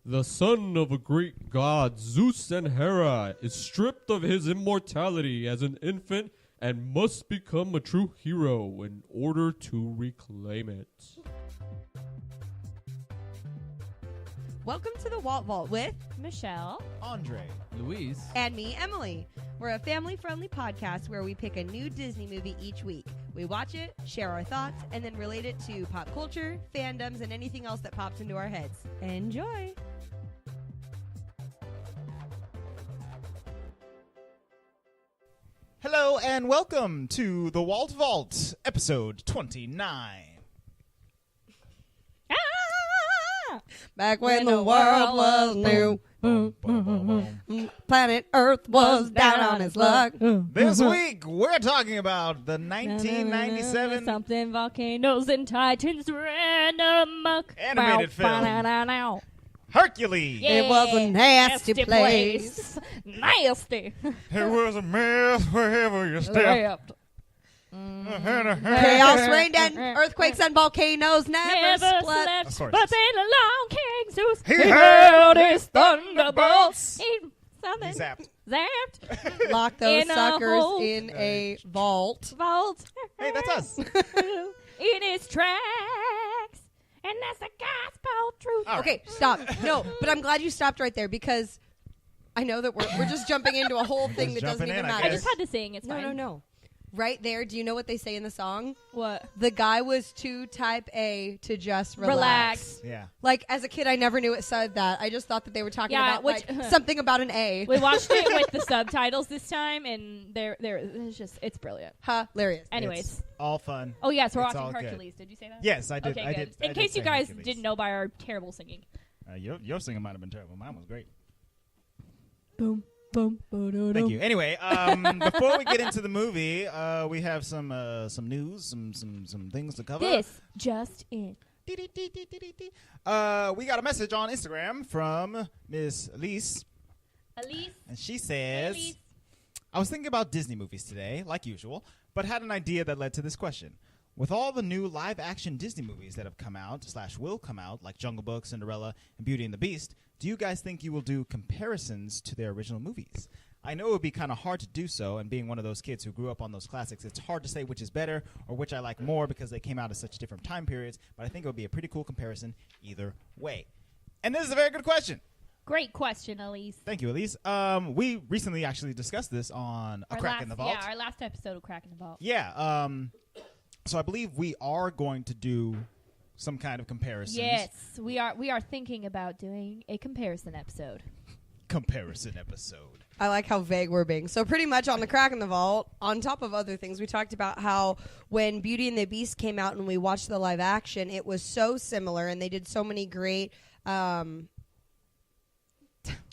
The son of a Greek god, Zeus and Hera, is stripped of his immortality as an infant and must become a true hero in order to reclaim it. Welcome to the Walt Vault with Michelle, Andre, Louise, and me, Emily. We're a family-friendly podcast where we pick a new Disney movie each week. We watch it, share our thoughts, and then relate it to pop culture, fandoms, and anything else that pops into our heads. Enjoy! Hello and welcome to the Walt Vault, episode 29. Back when the world was new, planet Earth was down on its luck. This week, we're talking about the 1997 something volcanoes and titans ran amok. Animated film. Hercules. Yeah. It was a nasty place. Nasty. It was a mess wherever you stepped. Chaos reigned and earthquakes and volcanoes never slept. Of course. But then along King Zeus, He held his thunderbolts. He Zapped. zapped. Lock those In a suckers hole. in a vault. Vault. Hey, that's us. In his tracks. And that's the gospel truth. All right. Okay, stop. No, but I'm glad you stopped right there because I know that we're just jumping into a whole thing that doesn't jumping even in, I matter. I just had to sing. It's fine. No. Right there, do you know what they say in the song? What? The guy was too type A to just relax. Yeah. Like, as a kid, I never knew it said that. I just thought that they were talking Yeah, about which- like, something about an A. We watched it with the subtitles this time, and it's brilliant. Hilarious. Anyways. It's all fun. Oh, yes, we're It's all watching good. Hercules. Did you say that? Yes, I did. Okay, I good. did. In case you guys Hercules. didn't know by our terrible singing. Your singing might have been terrible. Mine was great. Boom, boom, Thank you. Anyway, before we get into the movie, we have some news, some things to cover. This just in. We got a message on Instagram from Miss Elise, Elise. and she says, Elise. I was thinking about Disney movies today, like usual, but had an idea that led to this question. With all the new live-action Disney movies that have come out, / will come out, like Jungle Book, Cinderella, and Beauty and the Beast, do you guys think you will do comparisons to their original movies? I know it would be kind of hard to do so, and being one of those kids who grew up on those classics, it's hard to say which is better or which I like more because they came out at such different time periods, but I think it would be a pretty cool comparison either way. And this is a very good question. Great question, Elise. Thank you, Elise. We recently actually discussed this on A Crack in the Vault. Yeah, our last episode of Crack in the Vault. Yeah, so I believe we are going to do some kind of comparisons. Yes, we are thinking about doing a comparison episode. Comparison episode. I like how vague we're being. So pretty much on the Crack in the Vault, on top of other things, we talked about how when Beauty and the Beast came out and we watched the live action, it was so similar and they did so many great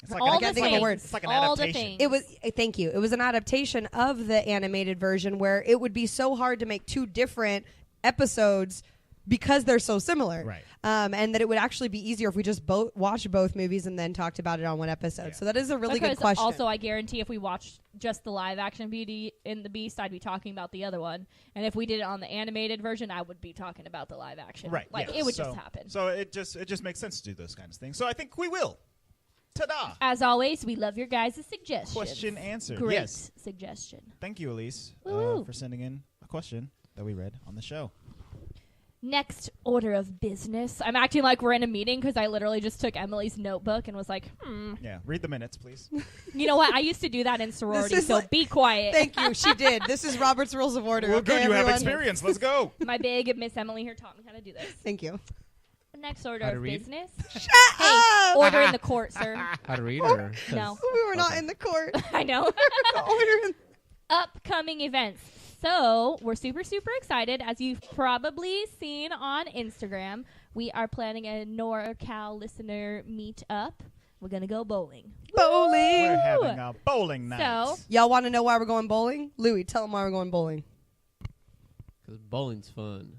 It's like All I can't the think of a things. word. It's like an All the adaptation. things. It was thank you. It was an adaptation of the animated version where it would be so hard to make two different episodes because they're so similar. Right. And that it would actually be easier if we just watched both movies and then talked about it on one episode. Yeah. So that is a really because good question. Also, I guarantee if we watched just the live action Beauty and the Beast, I'd be talking about the other one. And if we did it on the animated version, I would be talking about the live action. Right. Like yeah. it would So- just happen. So it just makes sense to do those kinds of things. So I think we will. Ta-da! As always, we love your guys' suggestions. Question answered. Great Yes. suggestion. Thank you, Elise, Woo. for sending in a question that we read on the show. Next order of business. I'm acting like we're in a meeting because I literally just took Emily's notebook and was like, Yeah. Read the minutes, please. You know what? I used to do that in sorority, is so like- be quiet. Thank you. She did. This is Robert's Rules of Order. Well, okay, good. You have everyone? experience. Let's go. My big Miss Emily here taught me how to do this. Thank you. Next order How to of read? business. Shut Hey, up! order in the court, sir. How to read or? No. We were not in the court. I know. Order in- Upcoming events. So we're super excited. As you've probably seen on Instagram, we are planning a NorCal listener meetup. We're going to go bowling. Bowling. We're having a bowling night. So, Y'all want to know why we're going bowling? Louis, tell them why we're going bowling. Because bowling's fun.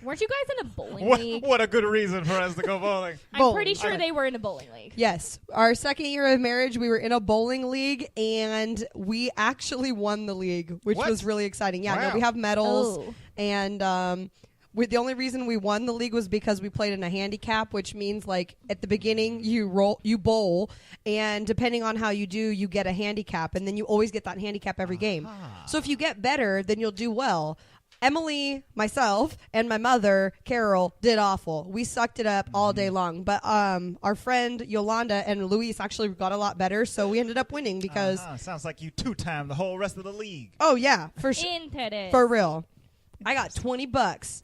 weren't you guys in a bowling league? What a good reason for us to go bowling. I'm pretty Bowling. sure they were in a bowling league. Yes. Our second year of marriage, we were in a bowling league, and we actually won the league, which What? was really exciting. Yeah, Wow. no, we have medals, Oh. and The only reason we won the league was because we played in a handicap, which means like at the beginning you bowl, and depending on how you do, you get a handicap, and then you always get that handicap every game. So if you get better, then you'll do well. Emily, myself, and my mother, Carol, did awful. We sucked it up all day long. But our friend Yolanda and Luis actually got a lot better, so we ended up winning because... Sounds like you two-timed the whole rest of the league. Oh, yeah, for sure. Interest. For real. I got $20.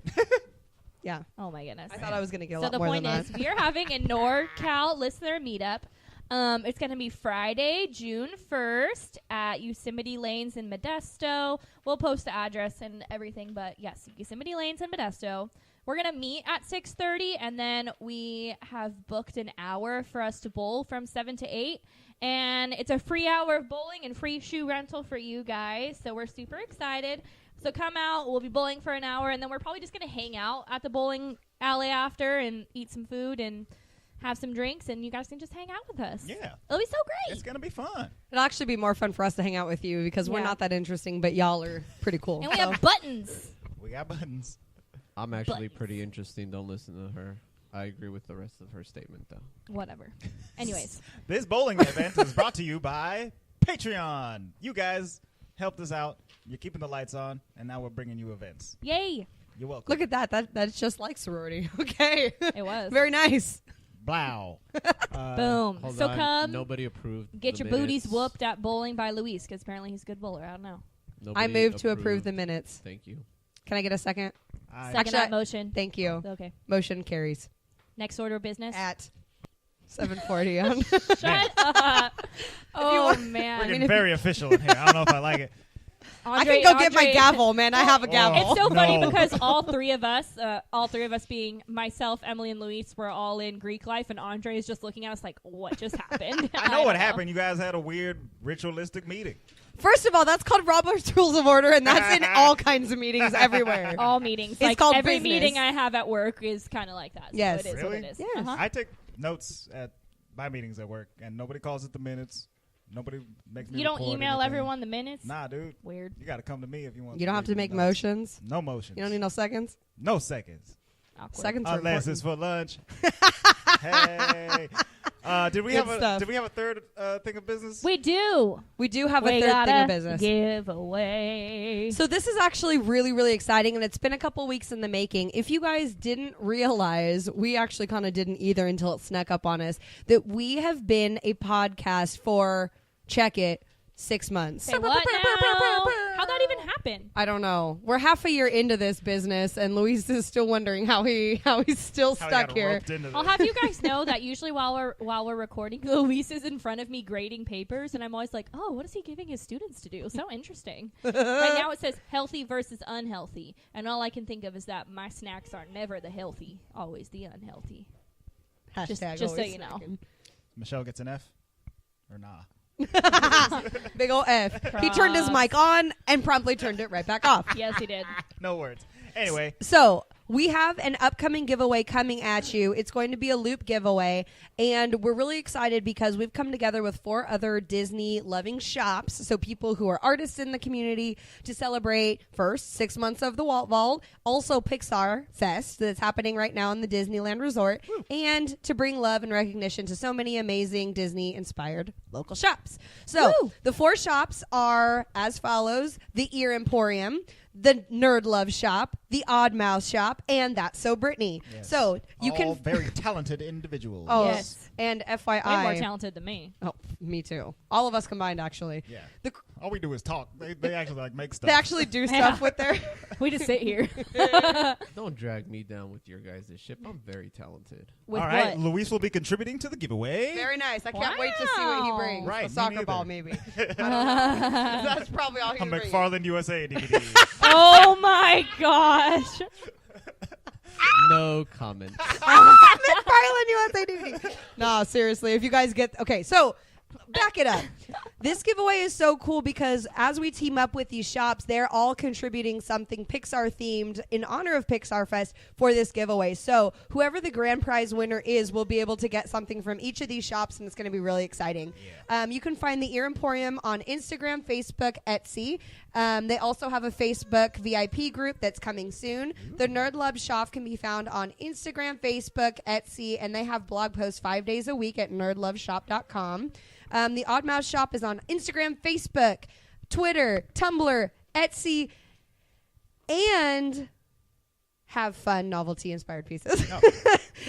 Yeah. Oh, my goodness. I thought I was going to get a So lot the more point than is, that. we are having a NorCal listener meetup. It's going to be Friday, June 1st at Yosemite Lanes in Modesto. We'll post the address and everything, but yes, Yosemite Lanes in Modesto. We're going to meet at 6:30, and then we have booked an hour for us to bowl from 7 to 8. And it's a free hour of bowling and free shoe rental for you guys, so we're super excited. So come out. We'll be bowling for an hour, and then we're probably just going to hang out at the bowling alley after and eat some food and have some drinks, and you guys can just hang out with us. Yeah. It'll be so great. It's going to be fun. It'll actually be more fun for us to hang out with you because we're Yeah. not that interesting, but y'all are pretty cool. And we So- have buttons. We got buttons. I'm actually Buttons. pretty interesting. Don't listen to her. I agree with the rest of her statement, though. Whatever. Anyways. This bowling event is brought to you by Patreon. You guys helped us out. You're keeping the lights on, and now we're bringing you events. Yay. You're welcome. Look at that. That's just like sorority. Okay. It was. Very nice. Blow. Boom. Hold So on. come Nobody approved. get the your booties minutes. whooped at Bowling by Luis, because apparently he's a good bowler. I don't know. I Nobody move to approve approved. the minutes. Thank you. Can I get a second? Second Actually, that motion. Thank you. Okay. Motion carries Next order of business. at 7:40 on. Shut up. Oh, want- man. We're getting very official in here. I don't know if I like it. I can go get my gavel, man. I have a gavel. It's so funny No. because all three of us being myself, Emily, and Luis, were all in Greek life, and Andre is just looking at us like, what just happened? I know what don't happened. You guys had a weird ritualistic meeting. First of all, that's called Robert's Rules of Order, and that's in all kinds of meetings everywhere. All meetings. It's Like called every business. meeting I have at work is kind of like that. So Yes. it is Really? what it is. Yes. Uh-huh. I take notes at my meetings at work, and nobody calls it the minutes. Nobody makes me You don't record email anything. everyone the minutes? Nah, dude. Weird. You got to come to me if you want. You don't have to make notes. motions. No motions. You don't need no seconds. no seconds. Awkward. Seconds are Unless important. it's for lunch. Hey. Did we Good have stuff. Did we have a third thing of business? We do. We do have We a third got thing of a business. giveaway. So this is actually really, really exciting, and it's been a couple weeks in the making. If you guys didn't realize, we actually kind of didn't either until it snuck up on us, that we have been a podcast for, check it, 6 months. Say what now? How'd that even happen? I don't know. We're half a year into this business, and Luis is still wondering how he's still How we stuck got here. roped into I'll this. have you guys know that usually while we're recording, Luis is in front of me grading papers, and I'm always like, oh, what is he giving his students to do? So interesting. Right now it says healthy versus unhealthy, and all I can think of is that my snacks are never the healthy, always the unhealthy. Just so always you know. snacking. Michelle gets an F or nah? Big ol' F. He turned his mic on and promptly turned it right back off. Yes, he did. No words. Anyway, So we have an upcoming giveaway coming at you. It's going to be a loop giveaway, and we're really excited because we've come together with 4 other Disney-loving shops, so people who are artists in the community, to celebrate first 6 months of the Walt Vault, also Pixar Fest that's happening right now in the Disneyland Resort, and to bring love and recognition to so many amazing Disney-inspired local shops. So Woo! the 4 shops are as follows: the Ear Emporium, the Nerdloveshop, the Odd Mouse Shop, and That's So Brittany. Yes. So you all can. very talented individuals. Oh, Yes. and Way more FYI. talented than me. Oh, me too. All of us combined, actually. Yeah. The, All we do is talk. They actually like make stuff. they actually do stuff with their. We just sit here. Don't drag me down with your guys' ship. I'm very talented. With All right, what? Luis will be contributing to the giveaway. Very nice. I can't wait to see what he Wow. brings. Right, A me soccer neither. ball, maybe. I don't know. That's probably all A he's bringing. McFarland USA DVD. Oh my gosh. No comment. McFarland USA DVD. No, seriously. If you guys get... Okay, so Back it up. This giveaway is so cool because as we team up with these shops, they're all contributing something Pixar themed in honor of Pixar Fest for this giveaway. So whoever the grand prize winner is will be able to get something from each of these shops, and it's going to be really exciting. Yeah. You can find the Ear Emporium on Instagram, Facebook, Etsy. They also have a Facebook VIP group that's coming soon. The Nerdloveshop can be found on Instagram, Facebook, Etsy, and they have blog posts 5 days a week at nerdloveshop.com. The Odd Mouse Shop is on Instagram, Facebook, Twitter, Tumblr, Etsy, and have fun novelty-inspired pieces. Oh.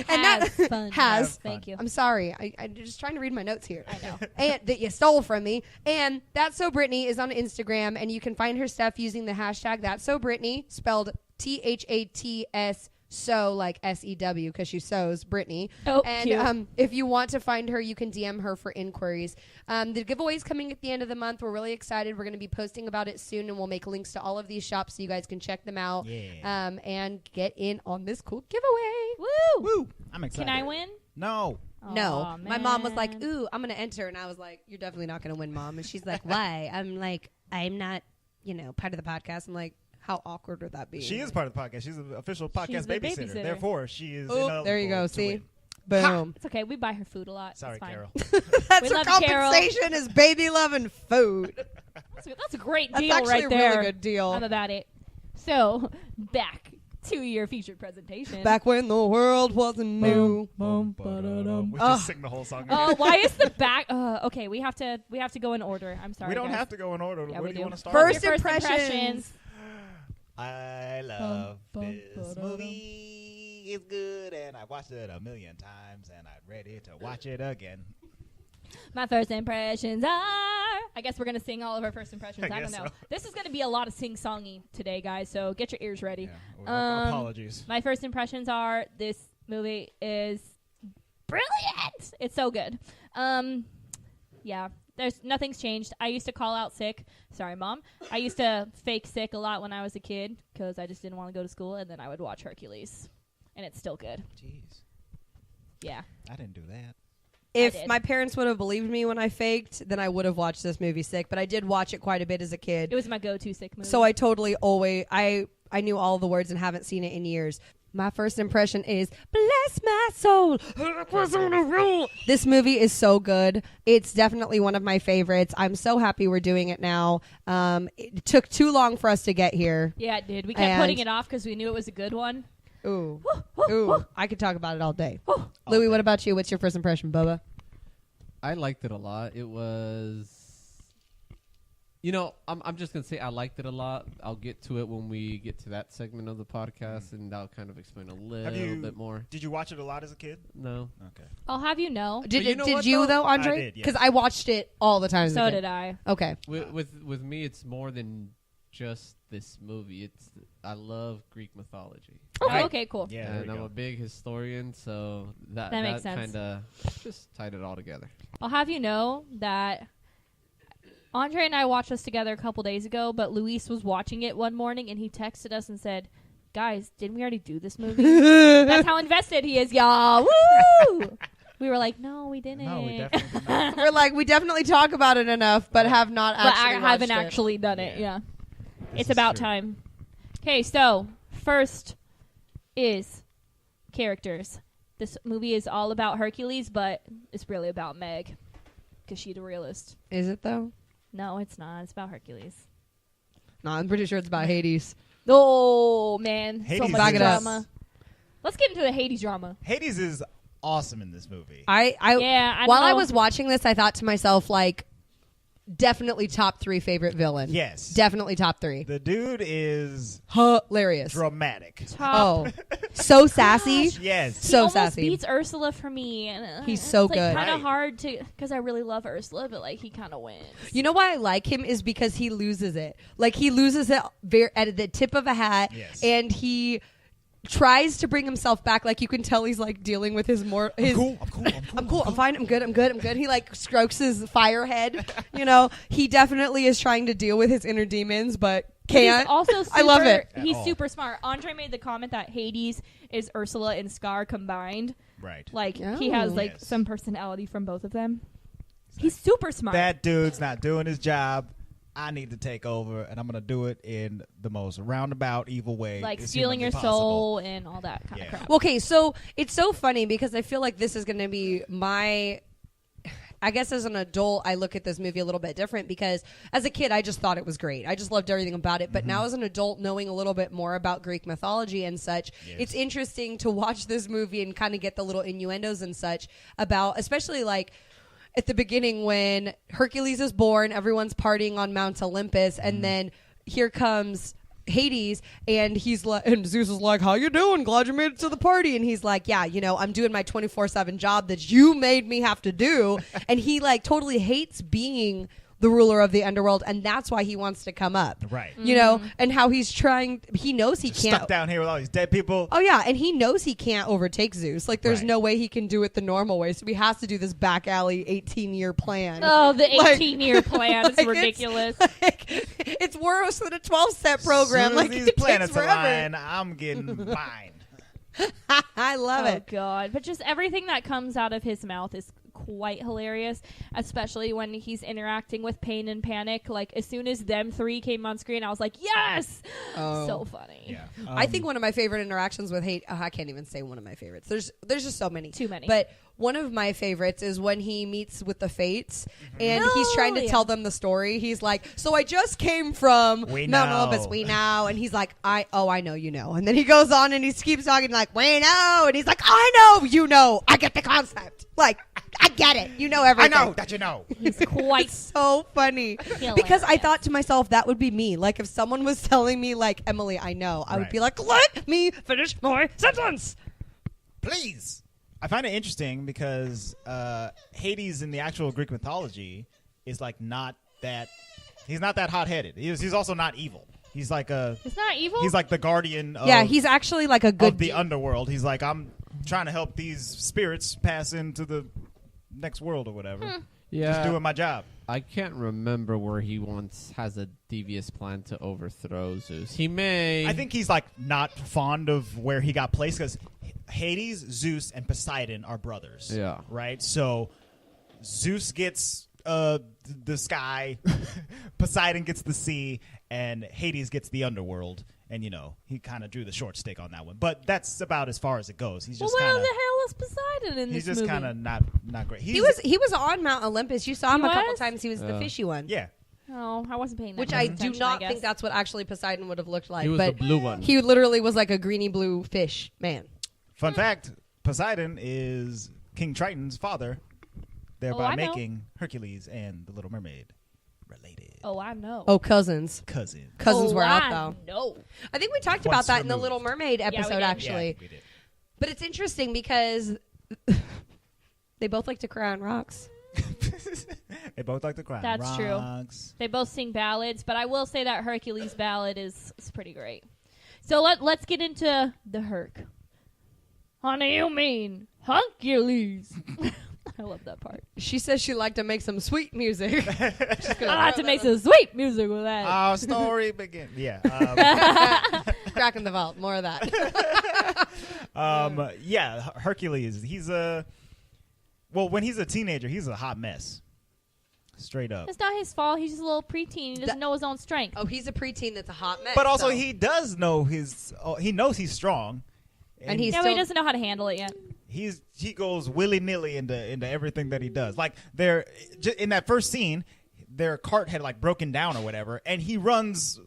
And has fun. Has. Thank you. I'm sorry. I'm just trying to read my notes here. I know. And that you stole from me. And That's So Brittany is on Instagram, and you can find her stuff using the hashtag That's So Brittany, spelled THATS. So like SEW because she sews Brittany. Oh, and cute. if you want to find her, you can DM her for inquiries. The giveaway's coming at the end of the month. We're really excited. We're going to be posting about it soon, and we'll make links to all of these shops so you guys can check them out. Yeah. And get in on this cool giveaway. Woo! Woo! I'm excited. Can I win? No. No, Aw, my mom was like, man. "Ooh, I'm going to enter," and I was like, "You're definitely not going to win, Mom." And she's like, "Why?" I'm like, "I'm not, part of the podcast." I'm like, how awkward would that be? She is part of the podcast. She's an official podcast She's the babysitter. babysitter. Therefore, she is. Oh, there you go. ineligible to See, win. boom. It's okay. We buy her food a lot. Sorry, It's fine. Carol. That's We her love you, Carol. compensation is baby loving food. That's a great That's deal actually right a there. really good deal. I'm about it. So, back to your featured presentation. Back when the world wasn't new. We just sing the whole song again. Oh, why is the back? Okay, we have to go in order. I'm sorry. We don't guys. have to go in order. Yeah, Where we do you do. want to start? First Your impressions. I love this movie. It's good, and I watched it a million times, and I'm ready to watch it again. My first impressions are. I guess we're gonna sing all of our first impressions. I don't guess know. so. This is gonna be a lot of sing-songy today, guys. So get your ears ready. Yeah, apologies. My first impressions are this movie is brilliant. It's so good. Yeah. Nothing's changed. I used to call out sick. Sorry, Mom. I used to fake sick a lot when I was a kid because I just didn't want to go to school, and then I would watch Hercules, and it's still good. Jeez, Yeah. I didn't do that. If did. my parents would have believed me when I faked, then I would have watched this movie sick. But I did watch it quite a bit as a kid. It was my go-to sick movie. So I totally always I knew all the words and haven't seen it in years. My first impression is bless my soul. Was on a roll. This movie is so good. It's definitely one of my favorites. I'm so happy we're doing it now. It took too long for us to get here. Yeah, it did. We kept putting it off because we knew it was a good one. Ooh. Ooh. I could talk about it all day. Louis, what about you? What's your first impression, Bubba? I liked it a lot. It was, I'm just gonna say I liked it a lot. I'll get to it when we get to that segment of the podcast, and I'll kind of explain a little bit more. Did you watch it a lot as a kid? No. Okay. I'll have you know. Did you know what, you though? though, Andre? I did, yes. Because I watched it all the time. as a So kid. did I. Okay. With me, it's more than just this movie. I love Greek mythology. Oh, okay, cool. Yeah, there And we I'm go. a big historian, so that makes sense. kind of just tied it all together. I'll have you know that Andre and I watched this together a couple days ago, but Luis was watching it one morning and he texted us and said, "Guys, didn't we already do this movie?" That's how invested he is, y'all. Woo! We were like, "No, we didn't." No, we definitely did not. We're like, we definitely talk about it enough, but have not But actually I haven't watched it. actually done it. Yeah. Yeah. This It's is about true. time. Okay, so first is characters. This movie is all about Hercules, but it's really about Meg because she's the realist. Is it though? No, it's not. It's about Hercules. No, I'm pretty sure it's about Hades. Oh, man. Hades so is- much Back it up. drama. Let's get into the Hades drama. Hades is awesome in this movie. I Yeah, while I know. was watching this, I thought to myself, like, definitely top 3 favorite villain. Yes. Definitely top 3. The dude is Hilarious. dramatic. Top. Oh, so sassy. Yes. He So almost sassy. beats Ursula for me. And, He's so it's, like, good. kind of Right. hard to, because I really love Ursula, but like he kind of wins. You know why I like him is because he loses it. Like he loses it at the tip of a hat, Yes. and he tries to bring himself back. Like you can tell he's like dealing with his more. I'm His, cool. I'm cool. I'm cool. I'm fine. I'm good. I'm good. I'm good. He like strokes his fire head. You know, he definitely is trying to deal with his inner demons, but can't. He's also super, I love it. At He's all. super smart. Andre made the comment that Hades is Ursula and Scar combined. Right. Like he has like Yes. some personality from both of them. He's super smart. That dude's not doing his job. I need to take over, and I'm going to do it in the most roundabout, evil way. like as stealing your humanly possible. soul and all that kind of crap. Okay, so it's so funny because I feel like this is going to be my... I guess as an adult, I look at this movie a little bit different because as a kid, I just thought it was great. I just loved everything about it. But now as an adult, knowing a little bit more about Greek mythology and such, it's interesting to watch this movie and kind of get the little innuendos and such about, especially like at the beginning when Hercules is born, everyone's partying on Mount Olympus, and then here comes Hades, and he's like, and Zeus is like, "How you doing? Glad you made it to the party." And he's like, "Yeah, you know, I'm doing my 24/7 job that you made me have to do." And he like totally hates being the ruler of the underworld, and that's why he wants to come up. Right. You know, and how he's trying. He knows he can't. Stuck down here with all these dead people. Oh yeah, and he knows he can't overtake Zeus. Like, there's Right. no way he can do it the normal way. So he has to do this back alley 18-year plan. Oh, the Like- 18-year plan. It's like, ridiculous. It's worse than a 12-step program. As soon Like, as these it takes planets forever. align, I'm getting mine. I love Oh, it. God. But just everything that comes out of his mouth is quite hilarious, especially when he's interacting with Pain and Panic. Like, as soon as them three came on screen, I was like, yes! Oh. So funny. Yeah. I think one of my favorite interactions with Hate. I can't even say one of my favorites. There's just so many. Too many. But one of my favorites is when he meets with the Fates and he's Oh, trying to yeah. tell them the story. He's like, "So I just came from We Mount know." Olympus. We know." And he's like, I know, you know." And then he goes on and he keeps talking like, "We know." And he's like, "I know, you know. I get the concept. Like, I get it. You know I everything." know that you know. He's quite So funny because I thought to myself that would be me. Like, if someone was telling me like, "Emily, I know," I would Right. be like, "Let me finish my sentence." Please. I find it interesting because Hades in the actual Greek mythology is like not that. He's not that hot-headed. He's also not evil. He's like It's not evil? He's like the guardian. Of, Yeah, he's actually like a good of the underworld. He's like, I'm trying to help these spirits pass into the next world or whatever. Just doing my job. I can't remember where he once has a devious plan to overthrow Zeus. He may. I think he's like not fond of where he got placed because Hades, Zeus, and Poseidon are brothers. Yeah. Right? So Zeus gets the sky, Poseidon gets the sea, and Hades gets the underworld. And, you know, he kind of drew the short stick on that one. But that's about as far as it goes. He's Well, just where kind the of hell is Poseidon in he's this just movie? kind of not great. He was on Mount Olympus. You saw him He a couple was? times. He was the Yeah. fishy one. Yeah. Oh, I wasn't paying that Which much I do attention, not guess. think that's what actually Poseidon would have looked like. He was but the blue one. he literally was like a greeny blue fish man. Fun fact, Poseidon is King Triton's father, thereby I know. making Hercules and the Little Mermaid related. Oh, I know. Oh, cousins. Cousin. Cousins were out I though. know. I think we talked Once about that in the removed. Little Mermaid we episode, did. actually. Yeah, we did. But it's interesting because they both like to cry on rocks. They both like to cry. That's true. Rocks. They both sing ballads, but I will say that Hercules ballad is pretty great. So let's get into the Herc. Honey, you mean Hercules? I love that part. She says she liked to make some sweet music. I like to make some sweet music with that. Our story begins. Yeah. Cracking the vault. More of that. Yeah, Hercules. He's a... Well, when he's a teenager, he's a hot mess. Straight up. It's not his fault. He's just a little preteen. He doesn't know his own strength. Oh, he's a preteen that's a hot mess. But also, so. he does know his... he knows he's strong. And he's Yeah, but still, he doesn't know how to handle it yet. He goes willy-nilly into everything that he does. Like, in that first scene, their cart had, like, broken down or whatever, and he runs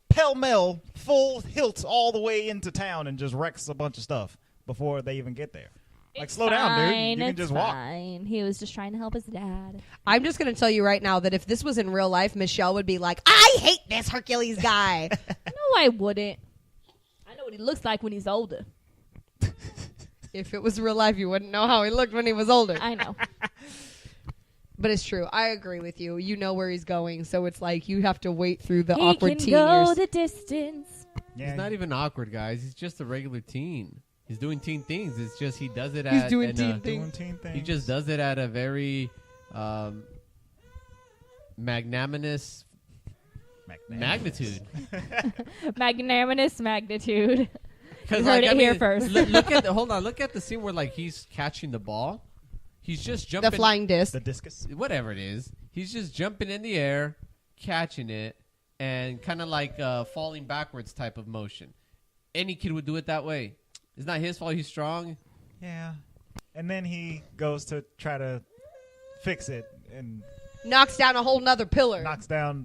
pell-mell, full hilt all the way into town and just wrecks a bunch of stuff before they even get there. Like, It's slow down, dude. fine, You can it's just walk. fine. He was just trying to help his dad. I'm just going to tell you right now that if this was in real life, Michelle would be like, "I hate this Hercules guy." No, I wouldn't. I know what he looks like when he's older. If it was real life, you wouldn't know how he looked when he was older. I know. But it's true. I agree with you. You know where he's going, so it's like you have to wait through the He awkward can teen go years. the distance. Yeah. He's not even awkward, guys. He's just a regular teen. He's doing teen things. It's just he does it He's at doing an, teen doing things. teen things. He just does it at a very magnanimous magnitude. Magnanimous magnitude. You Because heard it here first. Look at hold on. Look at the scene where like he's catching the ball. He's just jumping. The flying disc. The discus. Whatever it is. He's just jumping in the air, catching it, and kind of like falling backwards type of motion. Any kid would do it that way. It's not his fault. He's strong. Yeah. And then he goes to try to fix it and Knocks down a whole nother pillar.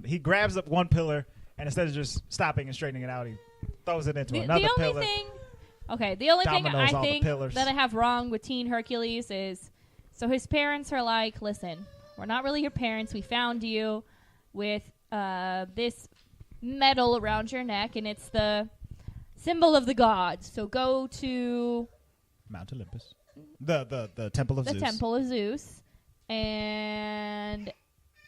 he grabs up one pillar, and instead of just stopping and straightening it out, he throws it into another pillar. The only thing Dominoes I all the think pillars. that I have wrong with Teen Hercules is, so his parents are like, listen, we're not really your parents. We found you with this medal around your neck, and it's the symbol of the gods. So go to Mount Olympus. The Temple of the Zeus. Temple of Zeus, and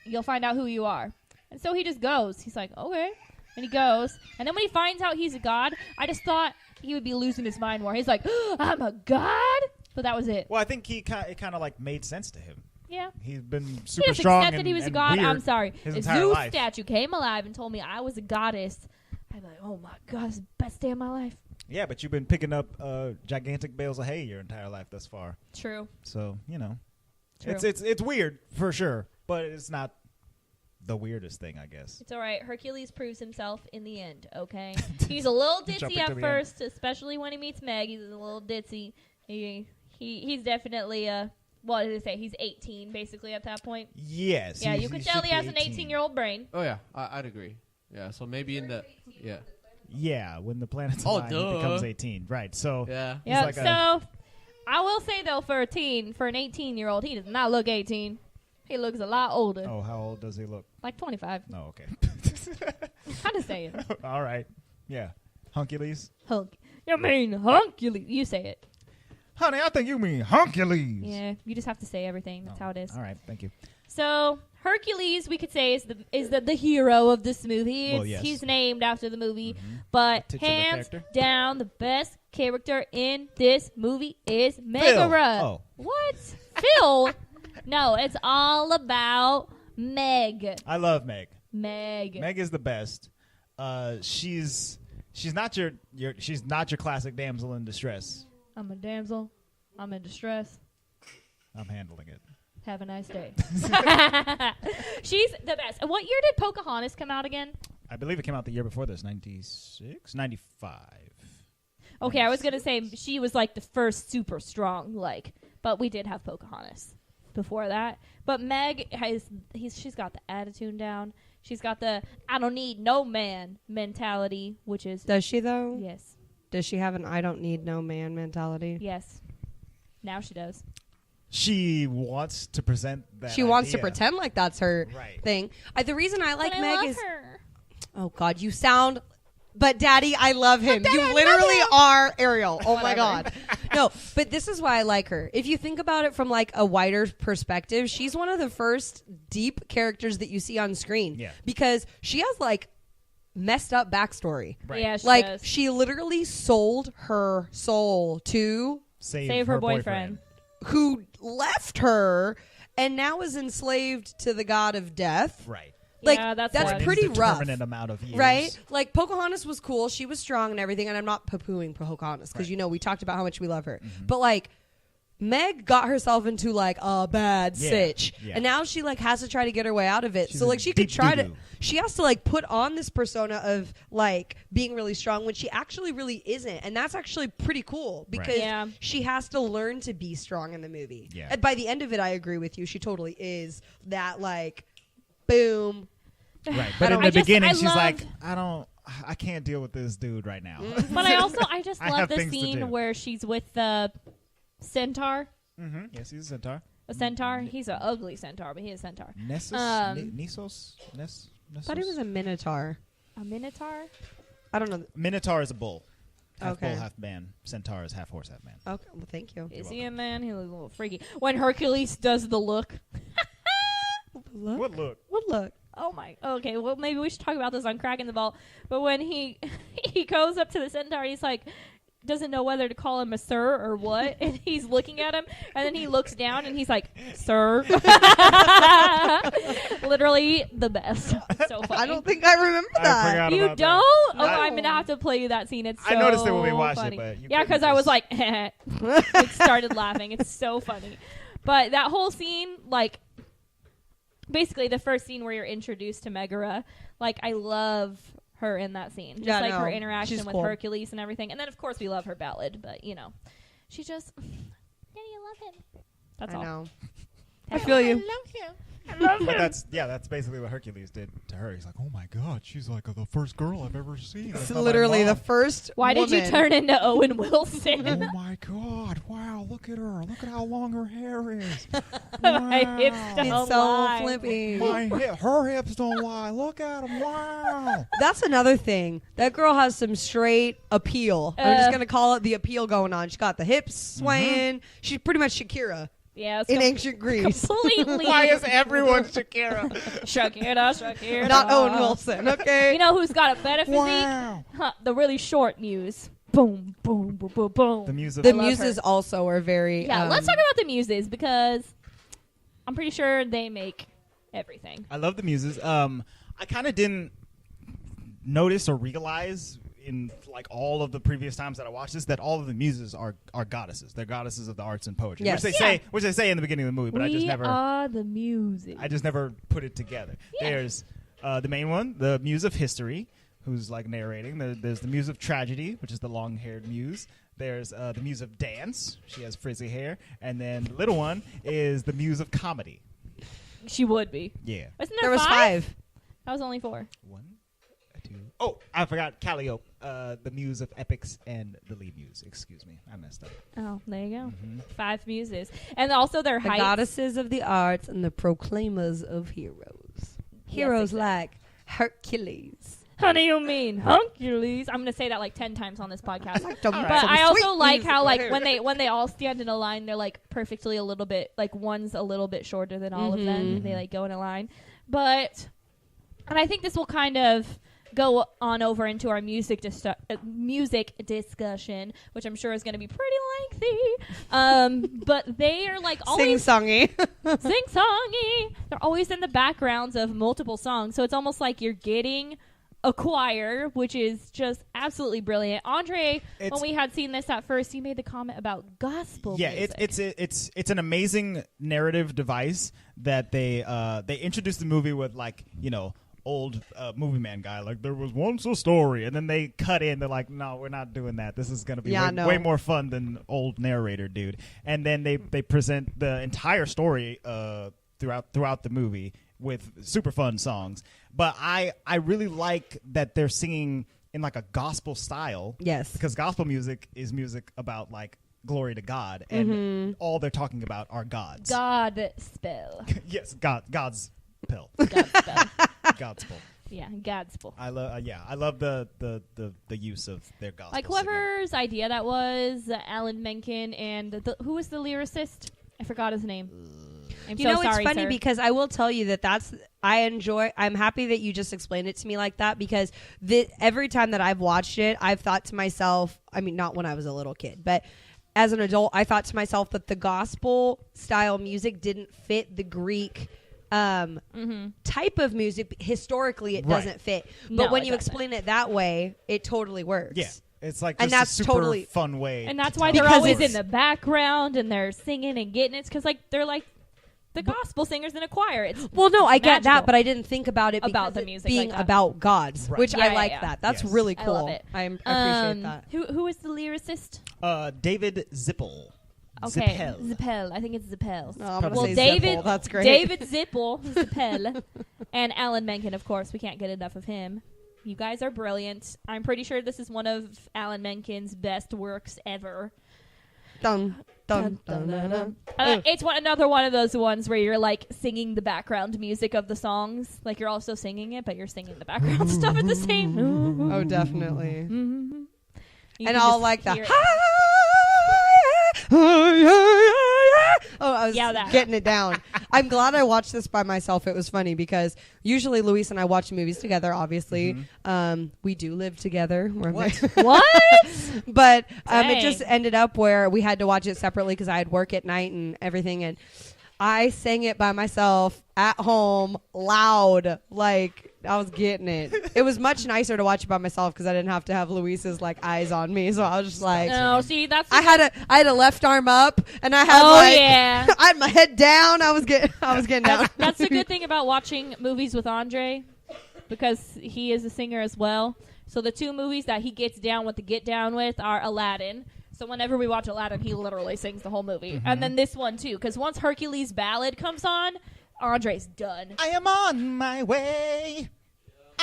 you'll find out who you are. And so he just goes. He's like, okay. And he goes. And then when he finds out he's a god, I just thought he would be losing his mind more. He's like, I'm a god? But that was it. Well, I think it kind of like made sense to him. Yeah. He's been He super just strong accepted and, he was a and god. weird I'm sorry. his If entire Zeus life. statue came alive and told me I was a goddess, I'd be like, oh my god, it's the best day of my life. Yeah, but you've been picking up gigantic bales of hay your entire life thus far. True. So, True. it's weird for sure, but it's not the weirdest thing, I guess. It's all right. Hercules proves himself in the end, okay? He's a little ditzy Jumping to at the end. first, especially when he meets Meg. He's a little ditzy. He's definitely what did it say? He's 18 basically at that point. Yes. Yeah, you can tell he has an 18-year-old brain. Oh yeah, I'd agree. Yeah, so maybe in the Yeah, when the planet's Oh, aligned, he duh. becomes 18. Right. So yeah. He's Yeah. like So I will say though, for an 18-year-old, he does not look 18. He looks a lot older, Oh, how old does he look? like 25. Oh, okay. How to say it? All right. Yeah. Hercules. Hunk. You mean Hercules? You say it. Honey, I think you mean Hercules. Yeah. You just have to say everything. That's how it is. All right. Thank you. So Hercules, we could say, is the hero of this movie. Well, yes. He's named after the movie, but Titular hands character. down, the best character in this movie is Megara. Oh. What? Phil? No, it's all about Meg. I love Meg. Meg. Meg is the best. She's not your classic damsel in distress. I'm a damsel. I'm in distress. I'm handling it. Have a nice day. She's the best. And what year did Pocahontas come out again? I believe it came out the year before this, 96, 95. Okay, I was going to say she was like the first super strong, but we did have Pocahontas before that. But Meg she's got the attitude down. She's got the I don't need no man mentality, which is Does she, though? yes. Does she have an I don't need no man mentality? Yes. Now she does. She wants to present that. She wants to idea. pretend like that's her Right. thing. The reason I like But I Meg love is... her. Oh, God, you sound... But, Daddy, I love him. Daddy, I You love literally him. are Ariel. Oh, my Whatever. God. No, but this is why I like her. If you think about it from, a wider perspective, she's one of the first deep characters that you see on screen. Yeah. Because she has, messed up backstory. Right. Yeah, she does. She literally sold her soul to Save her boyfriend. who left her and now is enslaved to the god of death. Right. Yeah, that's For rough. an pretty rough. indeterminate amount of years. Right? Pocahontas was cool. She was strong and everything. And I'm not poo-pooing Pocahontas because, Right. we talked about how much we love her. Mm-hmm. But, Meg got herself into, a bad Yeah, sitch. yeah. And now she, has to try to get her way out of it. She's So, in she could deep try doo-doo. she has to, put on this persona of, being really strong when she actually really isn't. And that's actually pretty cool because Yeah. she has to learn to be strong in the movie. Yeah. And by the end of it, I agree with you. She totally is that, boom. Right. But in I the beginning, I she's love- like, I can't deal with this dude right now. But I just I love have the things to do. scene where she's with the centaur. Mm-hmm. Yes, he's a centaur. A centaur? He's an ugly centaur, but he's a centaur. Nessus? Nessos? Nessos? I thought he was a minotaur. A minotaur? I don't know. Minotaur is a bull. Half Okay. bull, half man. Centaur is half horse, half man. Okay, well, thank you. Is he a man? He looks a little freaky. When Hercules does the look. Look. What look? What look? Oh my. Okay, well maybe we should talk about this on Cracking the Ball. But when he goes up to the centaur, he's like doesn't know whether to call him a sir or what, and he's looking at him, and then he looks down and he's like, "Sir." Literally the best. So funny. I don't think I remember I that. forgot You about don't? that. Oh, I'm gonna have to play you that scene. It's so I noticed it when we watched it, funny. but you yeah, couldn't because I was just- like, it started laughing. It's so funny. But that whole scene, like, basically the first scene where you're introduced to Megara, like, I love her in that scene. Just Yeah, like no, her interaction she's with cool. Hercules and everything. And then, of course, we love her ballad. But, you know, she just, Daddy, I love him. That's I all. know. I That's feel all. you. But that's basically what Hercules did to her. He's like, oh my god, she's like the first girl I've ever seen. It's That's not my literally the mom." first Why did you woman. turn into Owen Wilson? Oh my god! Wow, look at her! Look at how long her hair is. My hips Wow. don't It's so lie. flippy. Her hips don't lie. Look at them. Wow. That's another thing. That girl has some straight appeal. I'm just gonna call it the appeal going on. She got the hips swaying. She's pretty much Shakira Yeah, it's in ancient Greece. completely. Why is everyone Shakira? Shakira? Not Owen Wilson. Okay. You know who's got a better physique? Wow. Huh, the really short Muse. Boom, boom, boom, boom, boom. The Muse of The love Muses her. also are very. Yeah, let's talk about the Muses because I'm pretty sure they make everything. I love the Muses. I kind of didn't notice or realize in like all of the previous times that I watched this that all of the Muses are goddesses. They're goddesses of the arts and poetry, Yes. which they say in the beginning of the movie. But We I are the Muses. just never put it together. Yeah. There's the main one, the Muse of History, who's like narrating. There's the Muse of Tragedy, which is the long-haired muse. There's the Muse of Dance. She has frizzy hair. And then the little one is the Muse of Comedy. She would be. Yeah. Wasn't There there was five? 5. That was only 4. 1, 2. Oh, I forgot Calliope, the Muse of Epics and the lead muse. Excuse me, I messed up. Oh, there you go. Mhm. 5 Muses. And also their The height. goddesses of the arts and the proclaimers of heroes. Heroes like Hercules. How do you mean Hercules? I'm gonna say that like 10 times on this podcast. But But I also like how like when they all stand in a line, they're like perfectly a little bit like one's a little bit shorter than all of them. And they like go in a line. But and I think this will kind of go on over into our music discussion, which I'm sure is going to be pretty lengthy. But they are like always Sing-songy. sing-songy. They're always in the backgrounds of multiple songs, so it's almost like you're getting a choir, which is just absolutely brilliant. Andre, when we had seen this at first, you made the comment about gospel music. It's an amazing narrative device that they introduced the movie with, like, you know, old movie man guy, like, there was once a story, and then they cut in, they're like, no, we're not doing that, this is going to be way more fun than old narrator dude. And then they present the entire story throughout the movie with super fun songs. But I really like that they're singing in like a gospel style. Yes. Because gospel music is music about like glory to God, and all they're talking about are gods. God spell. Yes, God's pill. God spell. God's pill. Yeah, gospel. I love the use of their gospel. Like singing. whoever's idea that was, Alan Menken, and who was the lyricist? I forgot his name. I'm You so know, sorry, it's funny sir. because I will tell you I'm happy that you just explained it to me like that, because every time that I've watched it, I've thought to myself, I mean, not when I was a little kid, but as an adult, I thought to myself that the gospel style music didn't fit the Greek type of music. Historically, it doesn't fit. But No, when it you doesn't. explain it that way, it totally works. Yeah. It's like And just that's a super totally- fun way. And that's to why tell they're the always story. in the background and they're singing and getting it. Because like they're like the gospel singers in a choir. It's Well, no, I get magical. that, but I didn't think about it About because the it music being like that. about gods, Right. which Yeah, I yeah, like yeah. that. That's Yes. really I cool. love it. I appreciate that. Who is the lyricist? David Zippel. Okay, Zippel. Zippel. I think it's Zippel. Oh, I'm gonna Well, say David, Zippel. That's great. David Zippel, Zippel, and Alan Menken. Of course, we can't get enough of him. You guys are brilliant. I'm pretty sure this is one of Alan Menken's best works ever. Dun, dun, dun, dun, dun. It's another one of those ones where you're like singing the background music of the songs, like you're also singing it, but you're singing the background stuff at the same. Oh, definitely. You And can I'll just like the hear it. Oh, I was Yeah, that. getting it down. I'm glad I watched this by myself. It was funny because usually Luis and I watch movies together, obviously. We do live together. We're What? What? but it Dang. just ended up where we had to watch it separately because I had work at night and everything. And I sang it by myself at home, loud, like getting it. It was much nicer to watch it by myself because I didn't have to have Luis's like eyes on me. So I was just like, No, see, that's I had a left arm up and I had yeah. I had my head down. I was getting down. That's the good thing about watching movies with Andre, because he is a singer as well. So the two movies that he gets down with are Aladdin. So whenever we watch Aladdin, he literally sings the whole movie. And then this one too, because once Hercules Ballad comes on, Andre's done. I am on my way.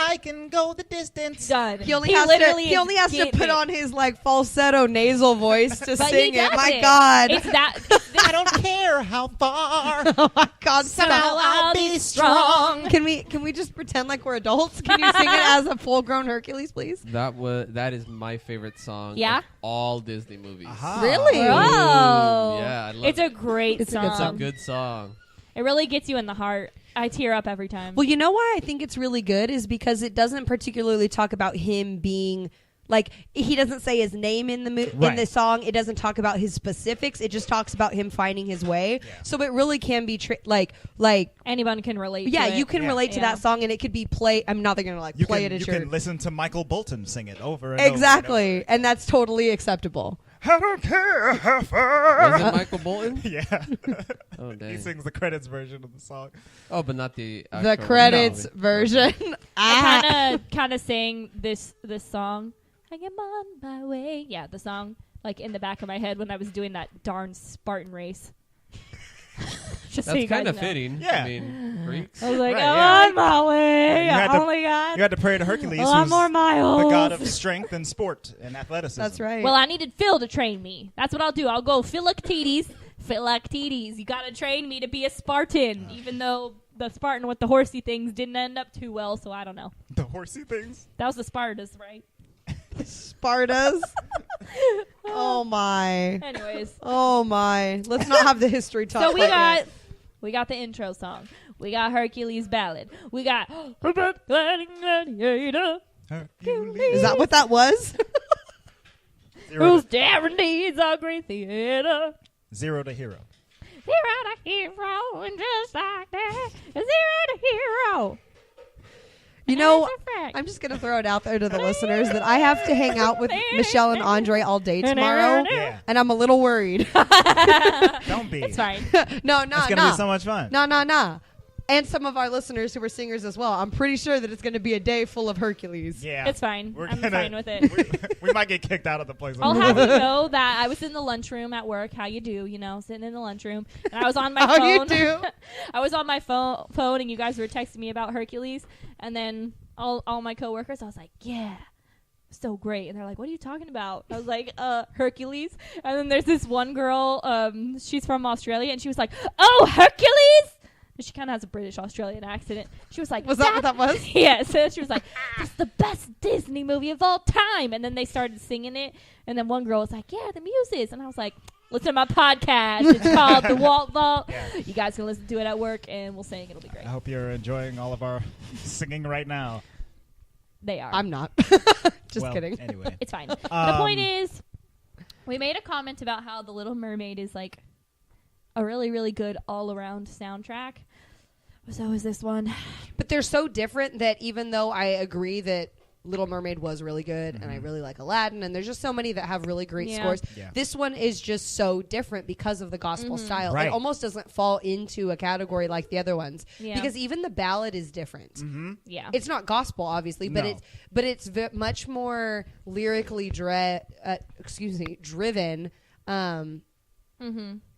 I can go the distance. Done. He only has to put on his like falsetto nasal voice to sing it. My God. It's that. I don't care how far. Oh my God. Somehow I'll be strong. Can we just pretend like we're adults? Can you sing it as a full-grown Hercules, please? That is my favorite song. Yeah? Of all Disney movies. Really? Oh. Yeah, I love It's it. a great song. It's a good song. It really gets you in the heart. I tear up every time. Well, you know why I think it's really good is because it doesn't particularly talk about him being like, he doesn't say his name in the in the song. It doesn't talk about his specifics. It just talks about him finding his way. Yeah. So it really can be like anyone can relate. Yeah, to it. you can relate to that song, and it could be play. I'm not going to play it at your. You can listen to Michael Bolton sing it over and exactly, over and that's totally acceptable. I don't care how far. Was it Michael Bolton? Yeah. Oh, dang. He sings the credits version of the song. Oh, but not the The credits version. I kind of sang this song. I am on my way. Yeah, the song like in the back of my head when I was doing that darn Spartan race. Just That's so kind of know. fitting. Yeah. I mean, Greeks. I was like, Right, on my way. You had I to- only got You had to pray to Hercules, a lot who's more miles. the god of strength and sport and athleticism. That's right. Well, I needed Phil to train me. That's what I'll do. I'll go Philoctetes. You got to train me to be a Spartan, even though the Spartan with the horsey things didn't end up too well, so I don't know. The horsey things. That was the Spartans, right? Spartas. Oh my. Anyways. Oh my. Let's not have the history talk. So right we got the intro song. We got Hercules Ballad. We got Is that what that was? Whose daring needs a great theater. Zero to hero. Zero to hero, and just like that, zero to hero. You know, That's a fact. I'm just going to throw it out there to the listeners that I have to hang out with Michelle and Andre all day tomorrow, Yeah. and I'm a little worried. Don't be. It's fine. No. It's going to be so much fun. No. And some of our listeners who are singers as well. I'm pretty sure that it's going to be a day full of Hercules. Yeah. It's fine. We're I'm gonna- fine with it. we might get kicked out of the place. I'll have you know that I was in the lunchroom at work. How you do? Sitting in the lunchroom, and I was on my How phone. you do? I was on my phone, and you guys were texting me about Hercules, and then all my coworkers, I was like, yeah, so great. And they're like, what are you talking about? I was like, Hercules. And then there's this one girl, she's from Australia, and she was like, oh, Hercules. And she kind of has a British Australian accent. She was like, Was that what that was? Yes. So she was like, that's the best Disney movie of all time. And then they started singing it. And then one girl was like, yeah, the Muses. And I was like, listen to my podcast. It's called The Walt Vault. Yeah. You guys can listen to it at work, and we'll sing. It'll be great. I hope you're enjoying all of our singing right now. They are. I'm not. Just Well, kidding. Anyway. It's fine. The point is, we made a comment about how The Little Mermaid is like a really, really good all-around soundtrack. So is this one. But they're so different that even though I agree that Little Mermaid was really good and I really like Aladdin, and there's just so many that have really great scores, this one is just so different because of the gospel style. Right. It almost doesn't fall into a category like the other ones because even the ballad is different. Yeah. It's not gospel, obviously, but No. it's much more lyrically driven.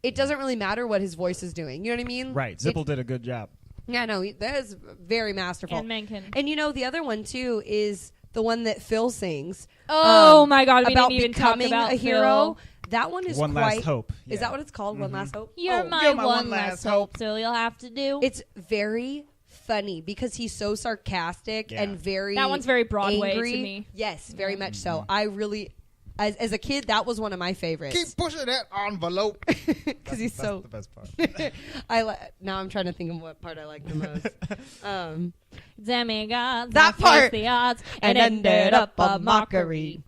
It doesn't really matter what his voice is doing. You know what I mean? Right. Zippel did a good job. Yeah, no, that is very masterful. And Mencken. And the other one too is the one that Phil sings. Oh my God, we about didn't even talk becoming about a hero. Phil. That one is One quite. Last Hope. Is Yeah. that what it's called? One Last Hope. You're my one last hope, so you'll have to do. It's very funny because he's so sarcastic and very. That one's very Broadway angry. to me. Yes, very much so. I really. As a kid, that was one of my favorites. Keep pushing that envelope. Because he's That's so. the best part. Now I'm trying to think of what part I like the most. Demigods That faced part. the odds And ended up a mockery.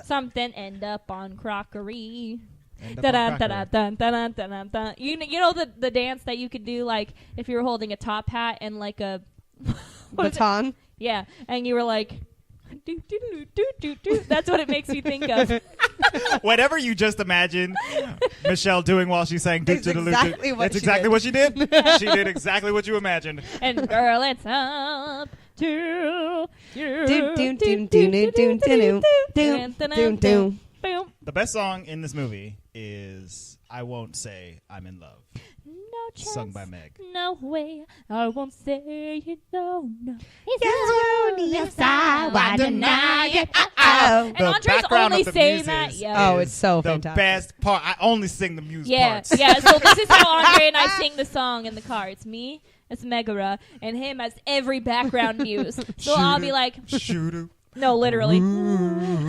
Something end up on crockery. End up on Dun, dun, crockery. dun, dun, dun, dun, dun, dun. You know the dance that you could do, like if you were holding a top hat and like a What is it? Baton. Yeah, and you were like, do, do, do, do, do, do. That's what it makes me think of. Whatever you just imagined Michelle doing while she's saying It's exactly what That's she exactly did. what she did. She did exactly what you imagined. And girl, it's up to you. Doom, doom, doom, doom, doom, doom, doom, doom, doom, doom. Boom. The best song in this movie is I Won't Say I'm in Love, No chance. sung by Meg. No way. I won't say it. No, no. Why deny it? And The Andre's background only of the saying Muses that. Yeah. Oh, it's so the fantastic. best part. I only sing the Muse Yeah, parts. yeah. So this is how Andre and I sing the song in the car. It's me, it's Megara, and him as every background muse. So I'll be like, Shoo-doo. no, literally.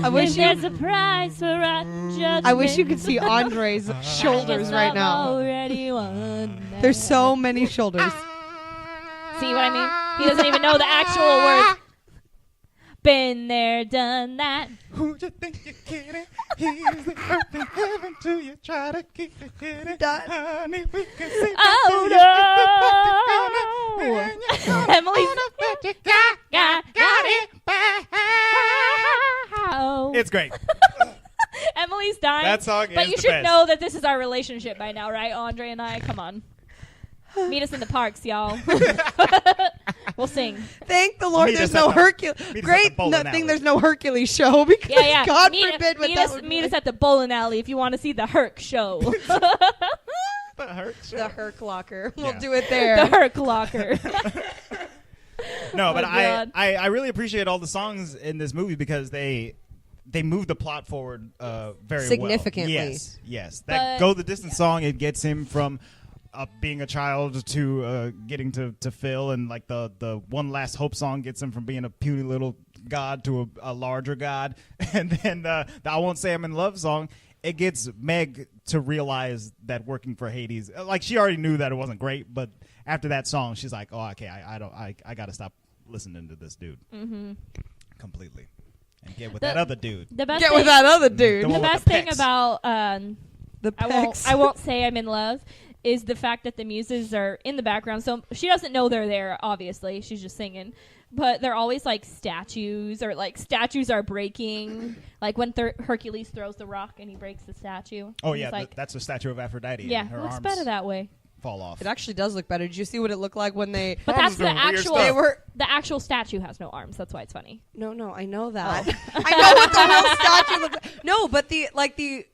I wish If you. there's a prize for our judgment. I wish you could see Andre's shoulders Guess right I've now. already won that. There's so many shoulders. See what I mean? He doesn't even know the actual words. Been there, done that. Who you think you're kidding? Here's the earth and heaven to you. Try to keep it hidden. Done. Honey, we can see Oh no! Emily's got it. It's great. Emily's dying. That song but is you the should best. know that this is our relationship by now, right? Andre and I. Come on. Meet us in the parks, y'all. We'll sing. Thank the Lord Meet there's us at no the- Hercules. meet us at Great the bowling thing alley. there's no Hercules show because Yeah, yeah. God meet, forbid what meet that us, would meet be. us at the bowling alley if you want to see the Herc show. That hurts. The Herc locker. We'll Yeah. do it the there. Herc locker. No, but Oh, God. I really appreciate all the songs in this movie because they move the plot forward very Significantly. well. Yes. That But- Go the Distance song, it gets him from being a child to getting to Phil, and like the One Last Hope song gets him from being a puny little god to a larger god. And then the I Won't Say I'm in Love song, it gets Meg to realize that working for Hades, like she already knew that it wasn't great, but after that song, she's like, oh, okay, I got to stop listening to this dude completely and get with that other dude. The best Get thing, with that other dude. The the one with best the thing pecs. about The I pecs. won't say I'm in love is the fact that the muses are in the background. So she doesn't know they're there, obviously. She's just singing. But they're always like statues, or like statues are breaking. Like when Hercules throws the rock and he breaks the statue. Oh He's yeah, like, that's a statue of Aphrodite. yeah, and her it looks arms better that way. fall off. It actually does look better. Did you see what it looked like when they? But Arms that's the doing weird actual. stuff. They were. The actual statue has no arms. That's why it's funny. No, I know that. Oh. I know what the real statue looks like. No, but the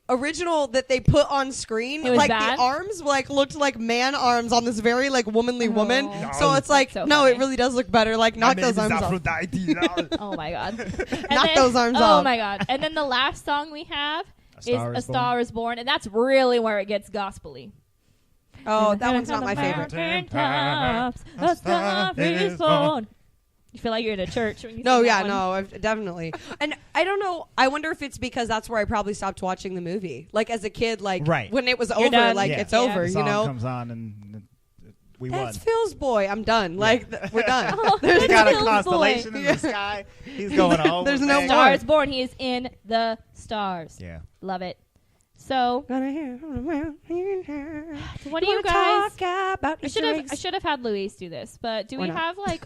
original that they put on screen, It was like bad? the arms like looked like man arms on this very like womanly woman. No. So it's like So no, funny. it really does look better. Like knock those arms off. Aphrodite. Oh my god. And Knock those arms oh off. my god. And then the last song we have is Star A is Star is Born, and that's really where it gets gospel-y. Oh, that one's not my favorite. Tops, a star is born. You feel like you're in a church when you No, sing yeah, that one. no, definitely. And I don't know. I wonder if it's because that's where I probably stopped watching the movie. Like as a kid, like Right. when it was You're over, done. like Yeah. it's Yeah. over. The You song know, comes on and we that's won. Phil's boy. I'm done. Like we're done. Oh, There's He got a Phil's boy. constellation in Yeah. the sky. He's going home. There's with no Meg. more. Star is Born. He is in the stars. Yeah. Love it. So, Gonna hear what do you guys? talk about? I should have had Luis do this, but do Why we not? have like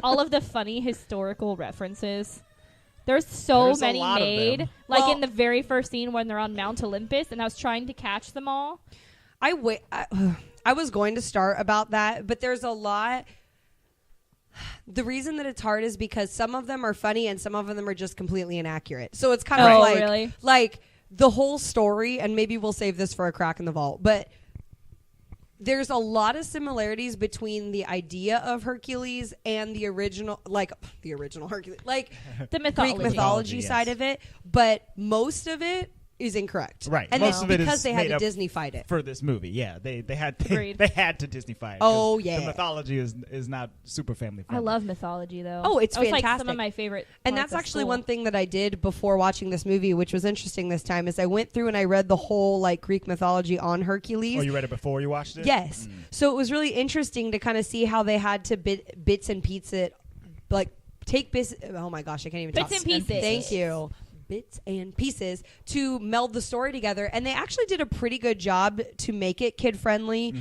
all of the funny historical references? There's so There's a many lot of made, them. like Well- in the very first scene when they're on Mount Olympus, and I was trying to catch them all. I was going to start about that, but there's a lot. The reason that it's hard is because some of them are funny and some of them are just completely inaccurate. So it's kind of Oh, like really? like the whole story, and maybe we'll save this for a crack in the vault, but there's a lot of similarities between the idea of Hercules and the original Hercules, like The mythology. Greek mythology Yes. side of it, but most of it is incorrect. Right. And Most it's of it is because they had made to up Disney fight it. For this movie, yeah, they had Agreed. they had to Disneyfy it. 'cause Oh, yeah. the mythology is not super family I friendly. love mythology though. Oh, it's that was like some fantastic. of my favorite. And parts that's of actually school. one thing that I did before watching this movie, which was interesting this time, is I went through and I read the whole like Greek mythology on Hercules. Oh, you read it before you watched it? Yes. So it was really interesting to kind of see how they had to bits and pieces, like take bits. Oh my gosh, I can't even Bits talk. and pieces. Thank you. Bits and pieces to meld the story together, and they actually did a pretty good job to make it kid friendly.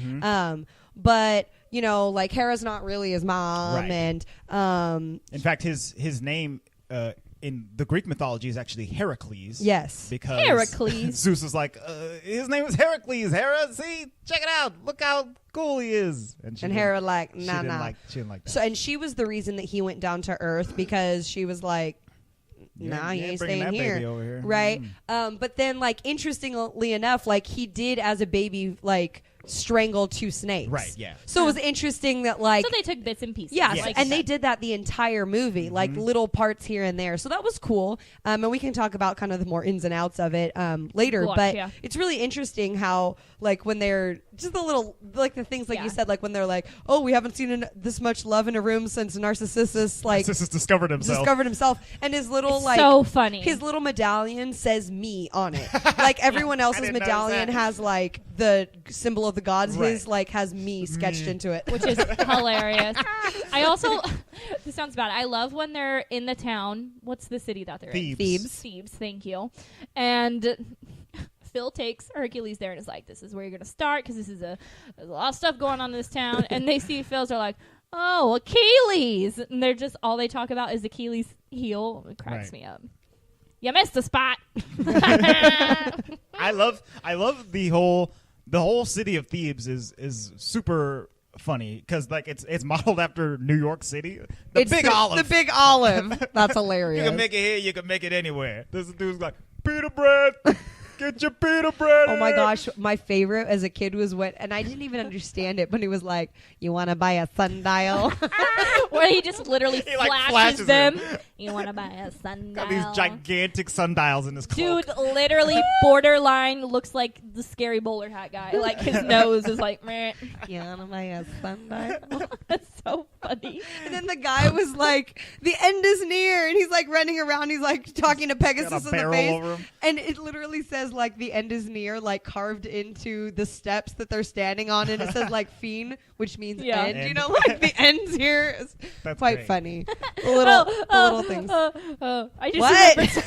but like Hera's not really his mom, Right. and In fact, his name in the Greek mythology is actually Hercules. yes, Because Hercules. Zeus is like, his name is Hercules. Hera, see, check it out. Look how cool he is. and didn't- Hera like she nah didn't nah. like she didn't like that. So and she was the reason that he went down to Earth because she was like, nah, you ain't bringing staying that baby here. over here. Right? But then, like, interestingly enough, like, he did, as a baby, like, strangle 2 snakes. Right, yeah. So it was interesting that, like, So they took bits and pieces. yes, Yes. and they did that the entire movie, like, little parts here and there. So that was cool. And we can talk about kind of the more ins and outs of it later. Watch, but yeah. it's really interesting how, like, when they're just the little, like, the things, like Yeah. you said, like, when they're like, oh, we haven't seen this much love in a room since Narcissus, like, Narcissus discovered himself. and his little, It's like, so funny. his little medallion says me on it. Like everyone else's didn't notice medallion that. has like the symbol of the gods. Right. His like has me sketched into it. which is hilarious. I also, this sounds bad. I love when they're in the town. What's the city that they're in? Thebes. Thebes, thank you. And Phil takes Hercules there and is like, this is where you're going to start because there's a lot of stuff going on in this town. And they see Phil's, they're like, oh, Achilles. And they're just, all they talk about is Achilles' heel. It cracks Right. me up. You missed the spot. I love the whole city of Thebes is super funny because like it's modeled after New York City. The It's big olive. The big olive. That's hilarious. You can make it here. You can make it anywhere. This dude's like pita bread. Get your pita bread. Oh my in." gosh, my favorite as a kid was when, and I didn't even understand it, but he was like, "You want to buy a sundial?" Where he just literally He, like, flashes flashes them. him. You want to buy a sundial? Got these gigantic sundials in his cloak. Dude, literally borderline looks like the scary bowler hat guy. Like his nose is like, meh. You want to buy a sundial? That's so funny. And then the guy was like, "The end is near," and he's like running around. He's like talking to Pegasus Got a in the barrel face, over him. and it literally says like the end is near, like carved into the steps that they're standing on, and it says like fiend, which means Yeah. end. You End. know, like the end's here. It's That's quite great. funny. The little things. I just What? remembered.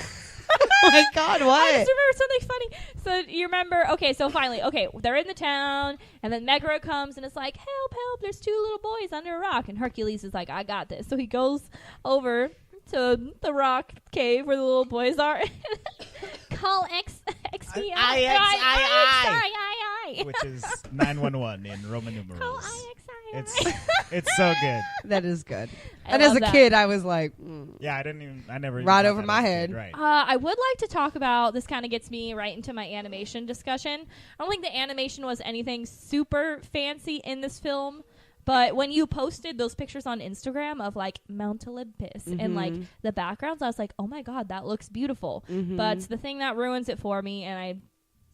Oh my God! I What? just remember something funny. So you remember? Okay, so finally, they're in the town, and then Megara comes and it's like, "Help! Help! There's 2 little boys under a rock." And Hercules is like, "I got this." So he goes over to the rock cave where the little boys are. Call XPI. I. Sorry, I. Which is 911 in Roman Call numerals. IXI. It's so good. That is good. I And as love a that. kid, I was like, Yeah, I never even Right thought over that my as a head. kid, Right. I would like to talk about this. Kind of gets me right into my animation discussion. I don't think the animation was anything super fancy in this film, but when you posted those pictures on Instagram of like Mount Olympus and like the backgrounds, I was like, oh my God, that looks beautiful. But the thing that ruins it for me, and I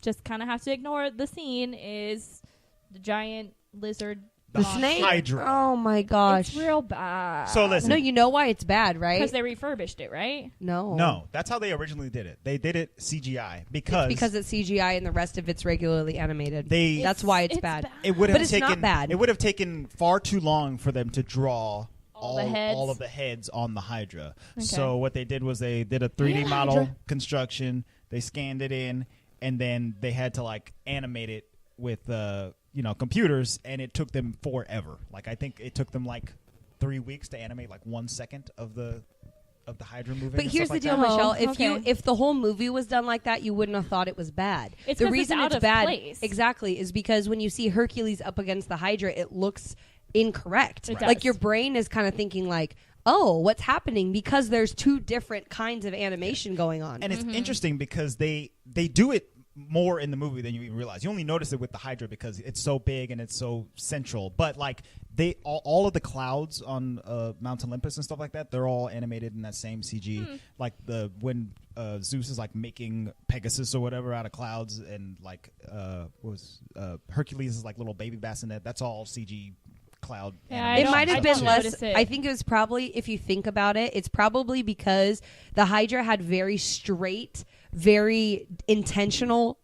just kind of have to ignore the scene, is the giant lizard. the monster. snake. Hydra. Oh my gosh. It's real bad. So listen. No, you know why it's bad, right? Because they refurbished it, right? No. No, that's how they originally did it. They did it CGI because It's CGI and the rest of it's regularly animated. they That's why it's bad. it would But have it's taken not bad. It would have taken far too long for them to draw All the heads. all of the heads on the Hydra. Okay. So what they did was they did a 3D Yeah, model Hydra. construction. They scanned it in, and then they had to like animate it with computers, and it took them forever. Like I think it took them like 3 weeks to animate like 1 second of the Hydra moving. But and here's stuff the like deal, that. Michelle. okay. If the whole movie was done like that, you wouldn't have thought it was bad. It's the 'cause it's reason out it's of bad, place. exactly, is because when you see Hercules up against the Hydra, it looks incorrect. It Like does. your brain is kind of thinking like, oh, what's happening? Because there's 2 different kinds of animation going on. And it's interesting because they do it more in the movie than you even realize. You only notice it with the Hydra because it's so big and it's so central. But like they all of the clouds on Mount Olympus and stuff like that, they're all animated in that same CG. Like when Zeus is like making Pegasus or whatever out of clouds, and like Hercules is like little baby bassinet. That's all CG cloud. Yeah, animation. It might I have don't been less. notice it. I think it was probably, if you think about it, it's probably because the Hydra had very straight, very intentional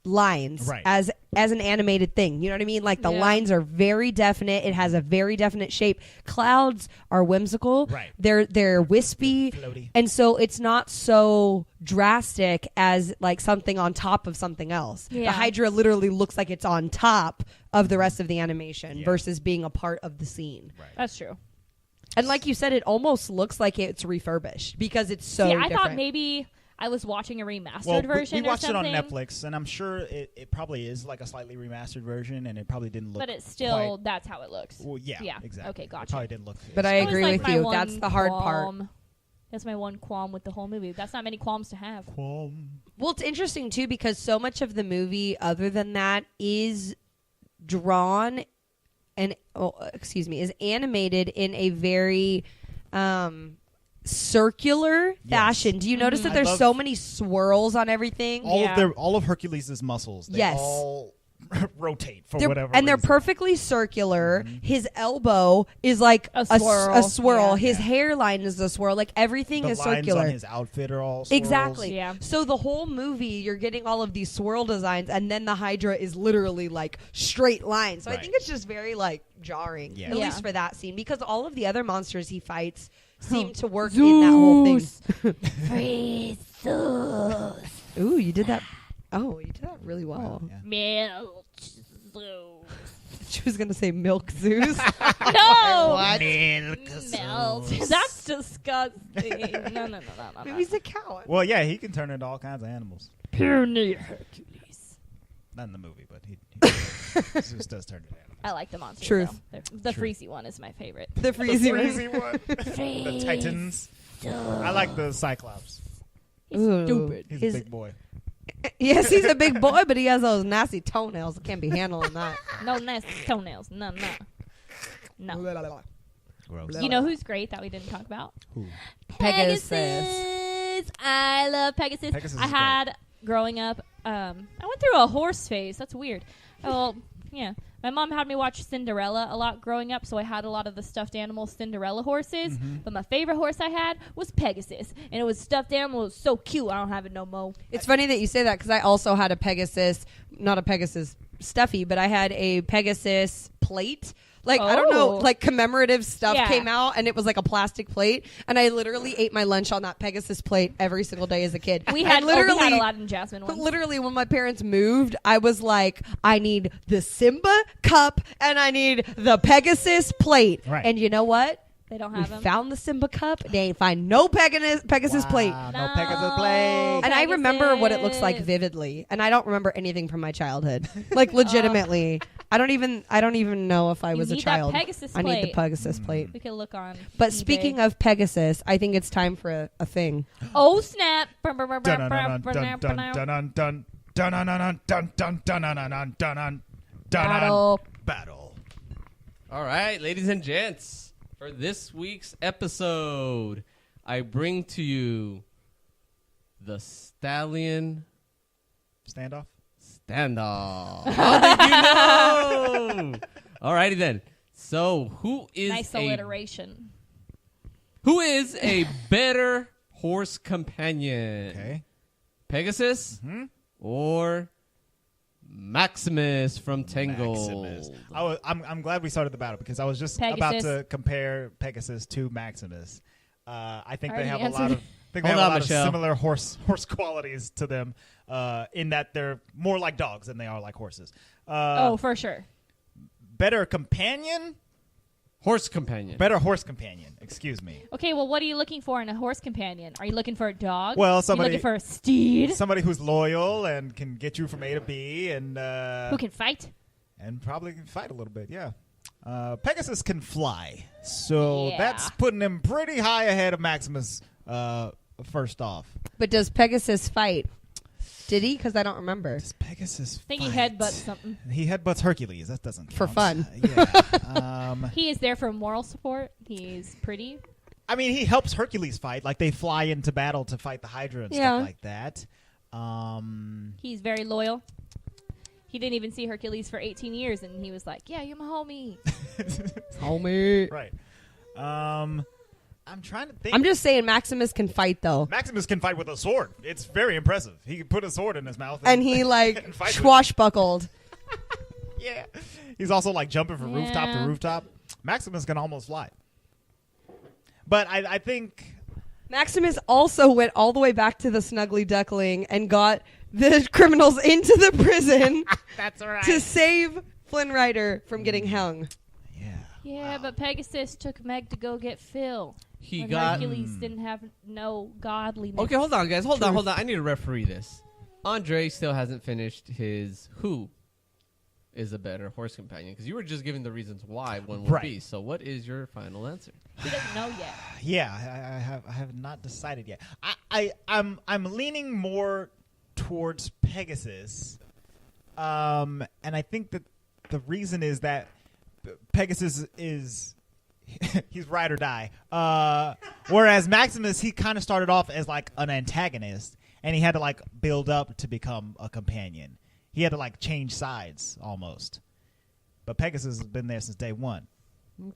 lines Right. as an animated thing. You know what I mean? Like the Yeah. lines are very definite. It has a very definite shape. Clouds are whimsical. Right. They're wispy. Floaty. And so it's not so drastic as like something on top of something else. The Yeah. Hydra literally looks like it's on top of the rest of the animation Yeah. versus being a part of the scene. Right. That's true. And like you said, it almost looks like it's refurbished because it's so See, I different. thought maybe I was watching a remastered Well, version we watched or it on something. Netflix, and I'm sure it probably is like a slightly remastered version, and it probably didn't look. But it's still, quite- that's how it looks. Well, yeah, Yeah. exactly. Okay, It gotcha. probably didn't look. But I That was agree like with my you. one That's the hard part. qualm. That's my one qualm with the whole movie. That's not many qualms to have. Well, it's interesting too because so much of the movie, other than that, is drawn and is animated in a very circular fashion. Do you notice that I there's love- so many swirls on everything? all of Hercules' muscles. They Yes. all rotate for They're- whatever. and they're reason. perfectly circular. His elbow is like A a swirl. swirl. Yeah. His hairline is a swirl. Like everything The is lines circular. on his outfit are all swirls. Exactly. Yeah. So the whole movie, you're getting all of these swirl designs, and then the Hydra is literally like straight lines. So I Right. think it's just very like jarring, Yeah. at Yeah. least for that scene, because all of the other monsters he fights seem to work in that whole thing. Ooh, you did that. Oh, you did that really well. Yeah. Milk. She was gonna say milk Zeus. No! Milk. That's disgusting. No. Maybe he's a cow. Well, yeah, he can turn into all kinds of animals. Puny Hercules. Not in the movie, but he Zeus does turn into animals. I like the monsters. Truth. though. The True. Freezy one is my favorite. The freezy one. Crazy one. The Titans. I like the Cyclops. He's Ooh. stupid. He's His- a big boy. Yes, he's a big boy, but he has those nasty toenails. I can't be handling that. No nasty toenails. No. Gross. You know who's great that we didn't talk about? Who? Pegasus. I love Pegasus. Pegasus I is had growing up. I went through a horse phase. That's weird. Well, yeah. My mom had me watch Cinderella a lot growing up, so I had a lot of the stuffed animal Cinderella horses. But my favorite horse I had was Pegasus, and it was stuffed animal. It was so cute. I don't have it no more. It's funny that you say that because I also had a Pegasus, not a Pegasus stuffy, but I had a Pegasus plate. Like, I don't know, Oh. like commemorative stuff Yeah. came out and it was like a plastic plate. And I literally ate my lunch on that Pegasus plate every single day as a kid. We had And literally, we had Aladdin Jasmine ones. literally when my parents moved, I was like, I need the Simba cup and I need the Pegasus plate. Right. And you know what? They don't We have them. found the Simba cup. They ain't find no Pegasus plate. No Pegasus plate. And I remember what it looks like Pegasus. vividly, and I don't remember anything from my childhood. Like legitimately, I don't even know if I You was a need that child. Pegasus I need the plate. Pegasus plate. We could look on. But eBay. speaking of Pegasus, I think it's time for a thing. Oh snap! Battle. Battle. All right, ladies and gents, for this week's episode, I bring to you the Stallion Standoff. Standoff. How did you know? All righty then. So, who is Nice alliteration. a better horse companion? Okay. Pegasus or Maximus from Tangled? Maximus. I'm glad we started the battle because I was just about Pegasus. to compare Pegasus to Maximus. I think they Already have answered. a lot of. I think they Hold have on, a lot Michelle. of similar horse qualities to them, in that they're more like dogs than they are like horses. Oh, for sure. Better companion, Horse companion. better horse companion. Excuse me. Okay, well, what are you looking for in a horse companion? Are you looking for a dog? Well, Are you somebody- looking for a steed Somebody who's loyal and can get you from A to B, and who can fight? and probably can fight a little bit. Yeah. Pegasus can fly, so Yeah. that's putting him pretty high ahead of Maximus. First off, But does Pegasus fight? Did he? Because I don't remember. does Pegasus? I think he fight? headbutts something. He headbutts Hercules. That doesn't For count. fun. Yeah. He is there for moral support. He's pretty. I mean, he helps Hercules fight. Like they fly into battle to fight the Hydra and Yeah. stuff like that. He's very loyal. He didn't even see Hercules for 18 years, and he was like, "Yeah, you're my homie." Homie. Right. I'm trying to think. I'm just saying Maximus can fight though. Maximus can fight with a sword. It's very impressive. He can put a sword in his mouth. And he like and fight with it. swashbuckled. Yeah. He's also like jumping from rooftop to Yeah. rooftop. Maximus can almost fly. But I think Maximus also went all the way back to the Snuggly Duckling and got the criminals into the prison That's right. to save Flynn Rider from getting hung. Yeah. Yeah, but Pegasus took Meg to go get Phil. He when got. Hercules didn't have no godliness. Okay, hold on, guys. Hold on. I need to referee this. Andre still hasn't finished his who is a better horse companion, because you were just giving the reasons why one would be. So what is your final answer? He doesn't know yet. Yeah, I have not decided yet. I'm leaning more towards Pegasus, and I think that the reason is that Pegasus is he's ride or die, whereas Maximus, he kind of started off as like an antagonist, and he had to like build up to become a companion. He had to like change sides almost, but Pegasus has been there since day one.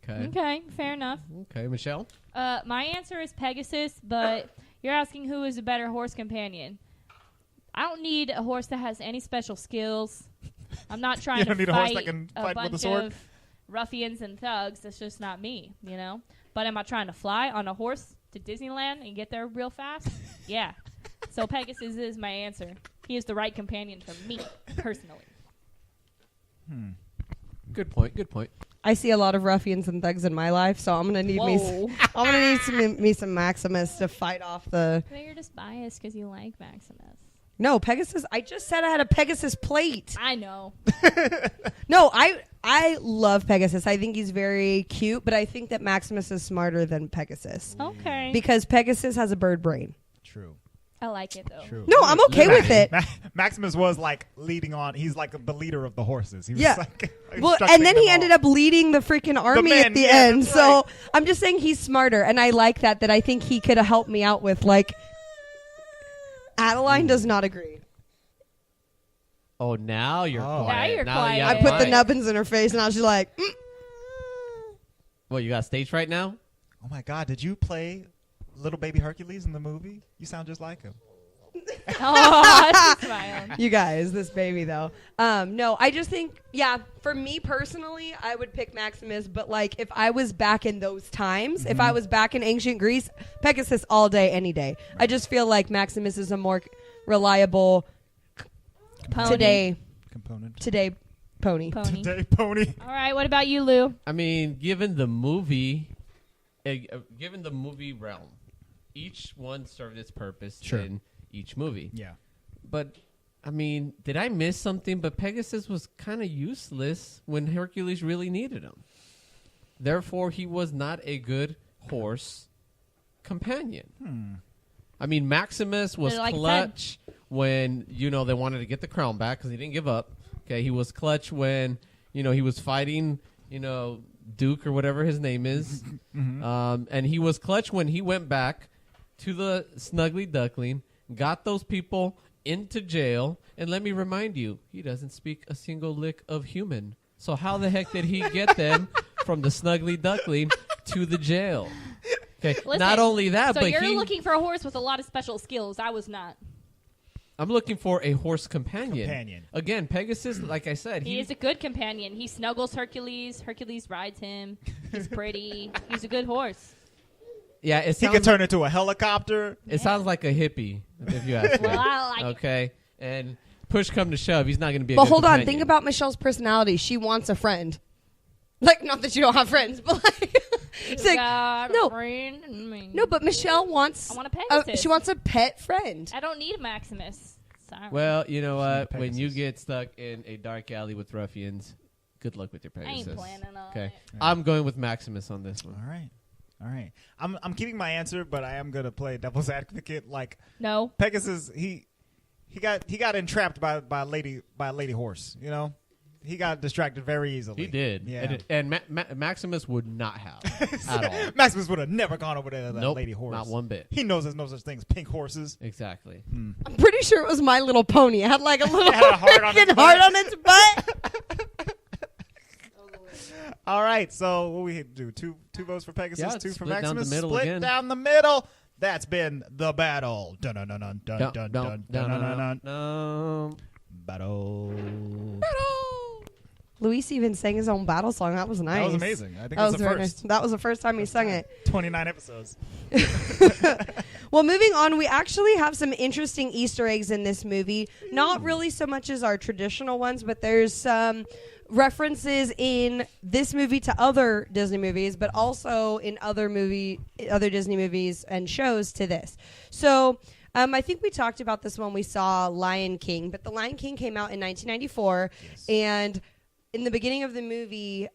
Okay, fair enough. Okay, Michelle? My answer is Pegasus, but you're asking who is a better horse companion. I don't need a horse that has any special skills. I'm not trying to need a horse that can fight with a bunch sword? of ruffians and thugs. That's just not me, you know? But am I trying to fly on a horse to Disneyland and get there real fast? Yeah. So Pegasus is my answer. He is the right companion for me, personally. Good point. I see a lot of ruffians and thugs in my life, so I'm gonna need some Maximus to fight off the. But you're just biased because you like Maximus. No, Pegasus. I just said I had a Pegasus plate. I know. No, I love Pegasus. I think he's very cute, but I think that Maximus is smarter than Pegasus Okay. because Pegasus has a bird brain. True. I like it, though. True. No, I'm okay with it. Maximus was like leading on. He's like the leader of the horses. He was Yeah. like Well, instructing and then them he ended all. up leading the freaking army men, at the yeah, end. that's So right. I'm just saying he's smarter, and I like that I think he could have helped me out with, like, Adeline does not agree. Oh, now you're Oh. quiet. Now you're you quiet. have I put the mic. nubbins in her face, and I was just like, What, you got stage right now? Oh my God! Did you play little baby Hercules in the movie? You sound just like him. Oh, she's smiling. you guys, this baby, though. No, I just think, yeah, for me personally, I would pick Maximus, but, like, if I was back in those times, if I was back in ancient Greece, Pegasus all day, any day. I just feel like Maximus is a more reliable Pony. today pony. Pony. Today, pony. All right, what about you, Lou? I mean, given the movie realm, each one served its purpose Sure. in each movie. Yeah. But, I mean, did I miss something? But Pegasus was kind of useless when Hercules really needed him. Therefore, he was not a good horse companion. I mean, Maximus was They're like clutch when, they wanted to get the crown back because he didn't give up. Okay, he was clutch when, he was fighting, Duke or whatever his name is. And he was clutch when he went back to the Snuggly Duckling, got those people into jail, and let me remind you, he doesn't speak a single lick of human. So how the heck did he get them from the Snuggly Duckling to the jail? Okay, Listen, not only that, so but you're looking for a horse with a lot of special skills. I was not. I'm looking for a horse companion. Again, Pegasus, like I said, He is a good companion. He snuggles Hercules. Hercules rides him. He's pretty. He's a good horse. yeah, it He sounds, could turn into a helicopter. it sounds like a hippie, if you ask me. Well, I like it. Okay, and push come to shove, he's not going to be a But good hold on, companion. think about Michelle's personality. She wants a friend. Like, not that you don't have friends, but like, it's like, Got a no. friend in me. no, but Michelle wants. I want a Pegasus. She wants a pet friend. I don't need a Maximus. Sorry. Well, you know what? Pegasus. When you get stuck in a dark alley with ruffians, good luck with your I Pegasus. ain't planning on Okay, it. I'm going with Maximus on this one. All right. I'm keeping my answer, but I am gonna play devil's advocate. Like No. Pegasus, he got entrapped by a lady horse. He got distracted very easily. He did. Yeah. And Maximus would not have at all. Maximus would have never gone over to that Nope, lady horse. not one bit. He knows there's no such thing as pink horses. Exactly. I'm pretty sure it was My Little Pony. It had like a little had a heart on its freaking heart on its butt. All right, so what we do? Two votes for Pegasus, Yeah, two for split down the Maximus. middle Split again. down the middle. That's been the battle. Dun dun dun dun dun dun dun dun dun. Battle. Luis even sang his own battle song. That was nice. That was amazing. I think That it's was the very first. nice. That was the first time he sung it. 29 episodes. Well, moving on, we actually have some interesting Easter eggs in this movie. Not really so much as our traditional ones, but there's some references in this movie to other Disney movies, but also in other Disney movies and shows to this. So I think we talked about this when we saw Lion King, but The Lion King came out in 1994, and in the beginning of the movie,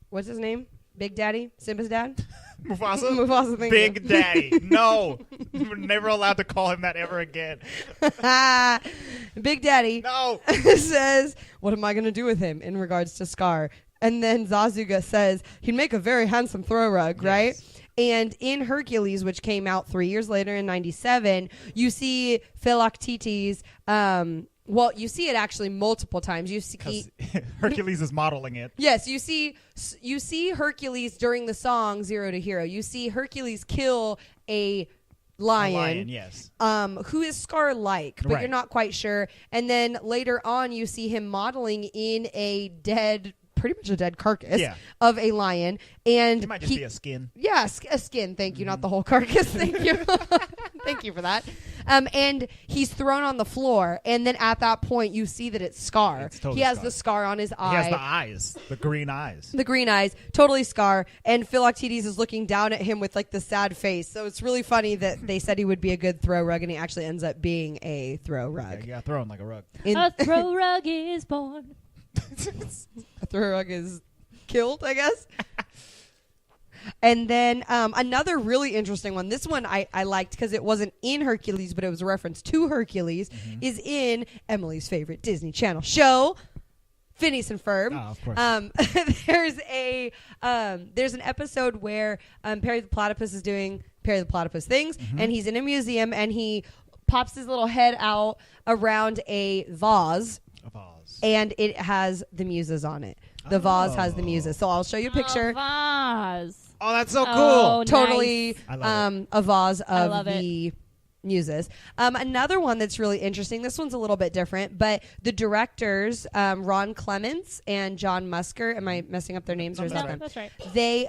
what's his name? Big Daddy? Simba's dad? Mufasa? Mufasa, thank Big you. Daddy. No. We're never allowed to call him that ever again. Big Daddy No. says, what am I going to do with him in regards to Scar? And then Zazuga says, he'd make a very handsome throw rug, right? And in Hercules, which came out 3 years later in 97, you see Philoctetes, well, you see it actually multiple times. You see Hercules is modeling it. Yes, you see Hercules during the song Zero to Hero. You see Hercules kill a lion, yes. Who is Scar like, but Right. you're not quite sure. And then later on, you see him modeling in pretty much a dead carcass of a lion. And It might just be a skin. Yeah, a skin. Thank you, not the whole carcass. Thank you. Thank you for that. And he's thrown on the floor, and then at that point, you see that it's Scar. It's totally he has Scar. the scar on his eye. He has the eyes, the green eyes. The green eyes, totally Scar, and Philoctetes is looking down at him with like the sad face. So it's really funny that they said he would be a good throw rug, and he actually ends up being a throw rug. Yeah, he got thrown like a rug. A throw rug is born. A throw rug is killed, I guess. And then another really interesting one, this one I liked because it wasn't in Hercules, but it was a reference to Hercules, is in Emily's favorite Disney Channel show, Phineas and Ferb. Oh, of course. There's an episode where Perry the Platypus is doing Perry the Platypus things, and he's in a museum, and he pops his little head out around a vase, and it has the Muses on it. The vase has the Muses. So I'll show you a picture. A vase. Oh, that's so cool. Oh, Totally I love a vase I of love the Muses. Another one that's really interesting, this one's a little bit different, but the directors, Ron Clements and John Musker, am I messing up their names or is that No, them? that's right. They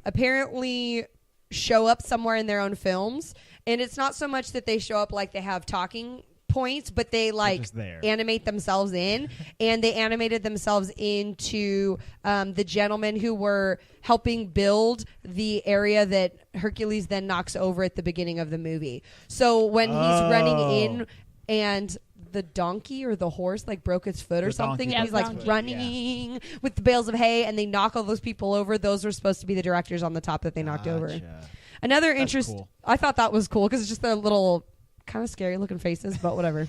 apparently show up somewhere in their own films, and it's not so much that they show up like they have talking points, but they like just there. animate themselves in, and they animated themselves into the gentlemen who were helping build the area that Hercules then knocks over at the beginning of the movie. So when he's running in and the donkey or the horse like broke its foot or The something, donkey and he's broke like its foot, running with the bales of hay, and they knock all those people over. Those were supposed to be the directors on the top that they knocked over. Another interest, cool. I thought that was cool because it's just their little kind of scary looking faces, but whatever.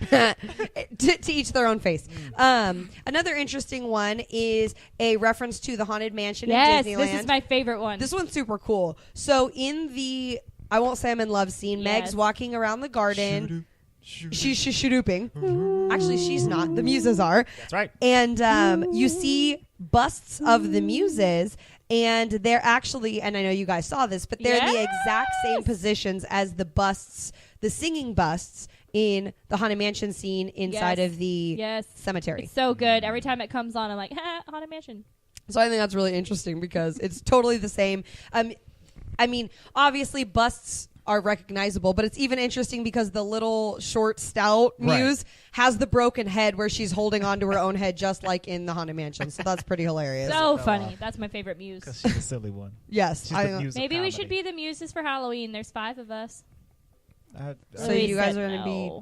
to each their own face. Another interesting one is a reference to the Haunted Mansion in Disneyland. This is my favorite one. This one's super cool. So in the I Won't Say I'm in Love scene, Meg's walking around the garden. She's shoodooping. Actually, she's not. The Muses are. That's right. And you see busts of the Muses, and they're actually, and I know you guys saw this, but they're the exact same positions as the busts, the singing busts in the Haunted Mansion scene inside of the cemetery. It's so good. Every time it comes on, I'm like, Haunted Mansion. So I think that's really interesting because it's totally the same. I mean, obviously busts are recognizable, but it's even interesting because the little short stout Muse has the broken head where she's holding onto her own head just like in the Haunted Mansion. So that's pretty hilarious. So funny. That's my favorite Muse. Because she's a silly one. Yes. Maybe we should be the Muses for Halloween. There's 5 of us. So you guys are going to be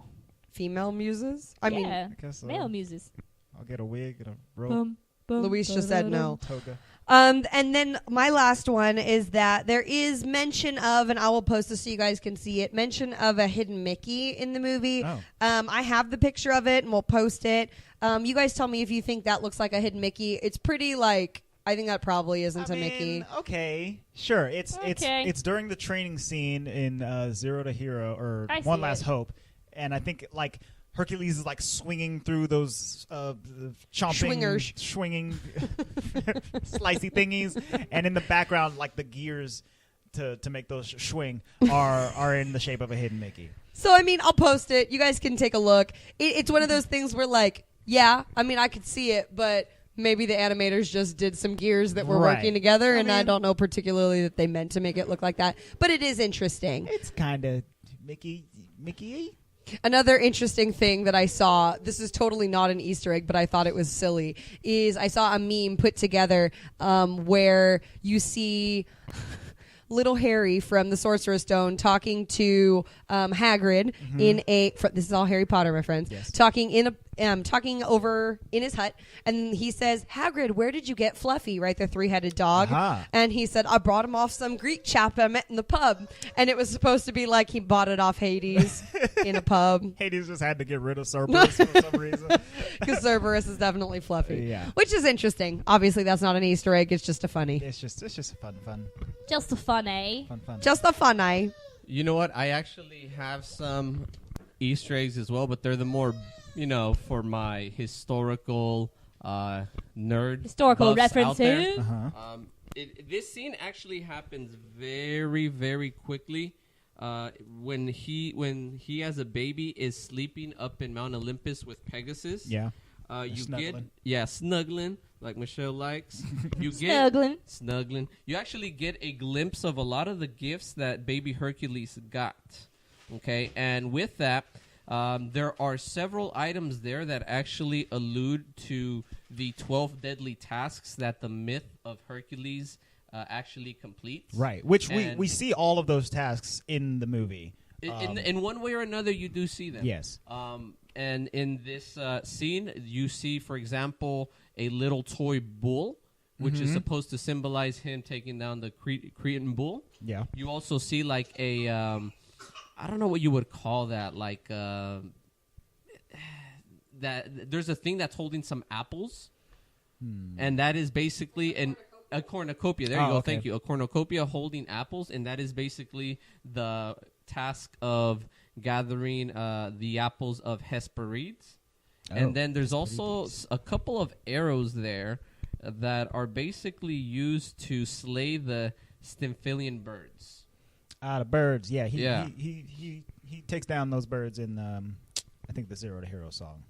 female Muses? I mean, I guess so. Male Muses. I'll get a wig and a robe. Luis just said no. Toga. And then my last one is that there is mention of, and I will post this so you guys can see it, mention of a hidden Mickey in the movie. Oh. I have the picture of it, and we'll post it. You guys tell me if you think that looks like a hidden Mickey. It's pretty like, I think that probably isn't a Mickey. Okay, sure. It's during the training scene in Zero to Hero or One Last Hope, and I think like Hercules is like swinging through those swinging slicey thingies, and in the background, like the gears to make those swing are in the shape of a hidden Mickey. So I mean, I'll post it. You guys can take a look. It's one of those things where like, yeah, I mean, I could see it, but maybe the animators just did some gears that were working together, and I don't know particularly that they meant to make it look like that. But it is interesting. It's kind of Mickey. Another interesting thing that I saw, this is totally not an Easter egg, but I thought it was silly, is I saw a meme put together where you see little Harry from the Sorcerer's Stone talking to Hagrid in this is all Harry Potter, my friends, talking over in his hut, and he says, Hagrid, where did you get Fluffy, right, the three-headed dog? And he said, I brought him off some Greek chap I met in the pub. And it was supposed to be like he bought it off Hades in a pub. Hades just had to get rid of Cerberus for some reason. Because Cerberus is definitely Fluffy. Yeah. Which is interesting. Obviously, that's not an Easter egg. It's just a funny. It's just fun. Just a fun, eh? Fun. Just a fun, eh? You know what? I actually have some Easter eggs as well, but they're the more, for my historical nerd Historical buffs out there. references. This scene actually happens very, very quickly. When he as a baby is sleeping up in Mount Olympus with Pegasus. Yeah. Snuggling. Snuggling like Michelle likes. Snuggling. You actually get a glimpse of a lot of the gifts that baby Hercules got. Okay, and with that, there are several items there that actually allude to the 12 deadly tasks that the myth of Hercules actually completes. Right, which we see all of those tasks in the movie. In one way or another, you do see them. Yes. And in this scene, you see, for example, a little toy bull, which is supposed to symbolize him taking down the Cretan bull. Yeah. You also see like a, I don't know what you would call that, like that. There's a thing that's holding some apples, and that is basically a cornucopia. There you go. Okay. Thank you. A cornucopia holding apples, and that is basically the task of gathering the apples of Hesperides. And then there's also a couple of arrows there that are basically used to slay the Stymphalian birds. The birds, yeah. He takes down those birds in, I think, the Zero to Hero song.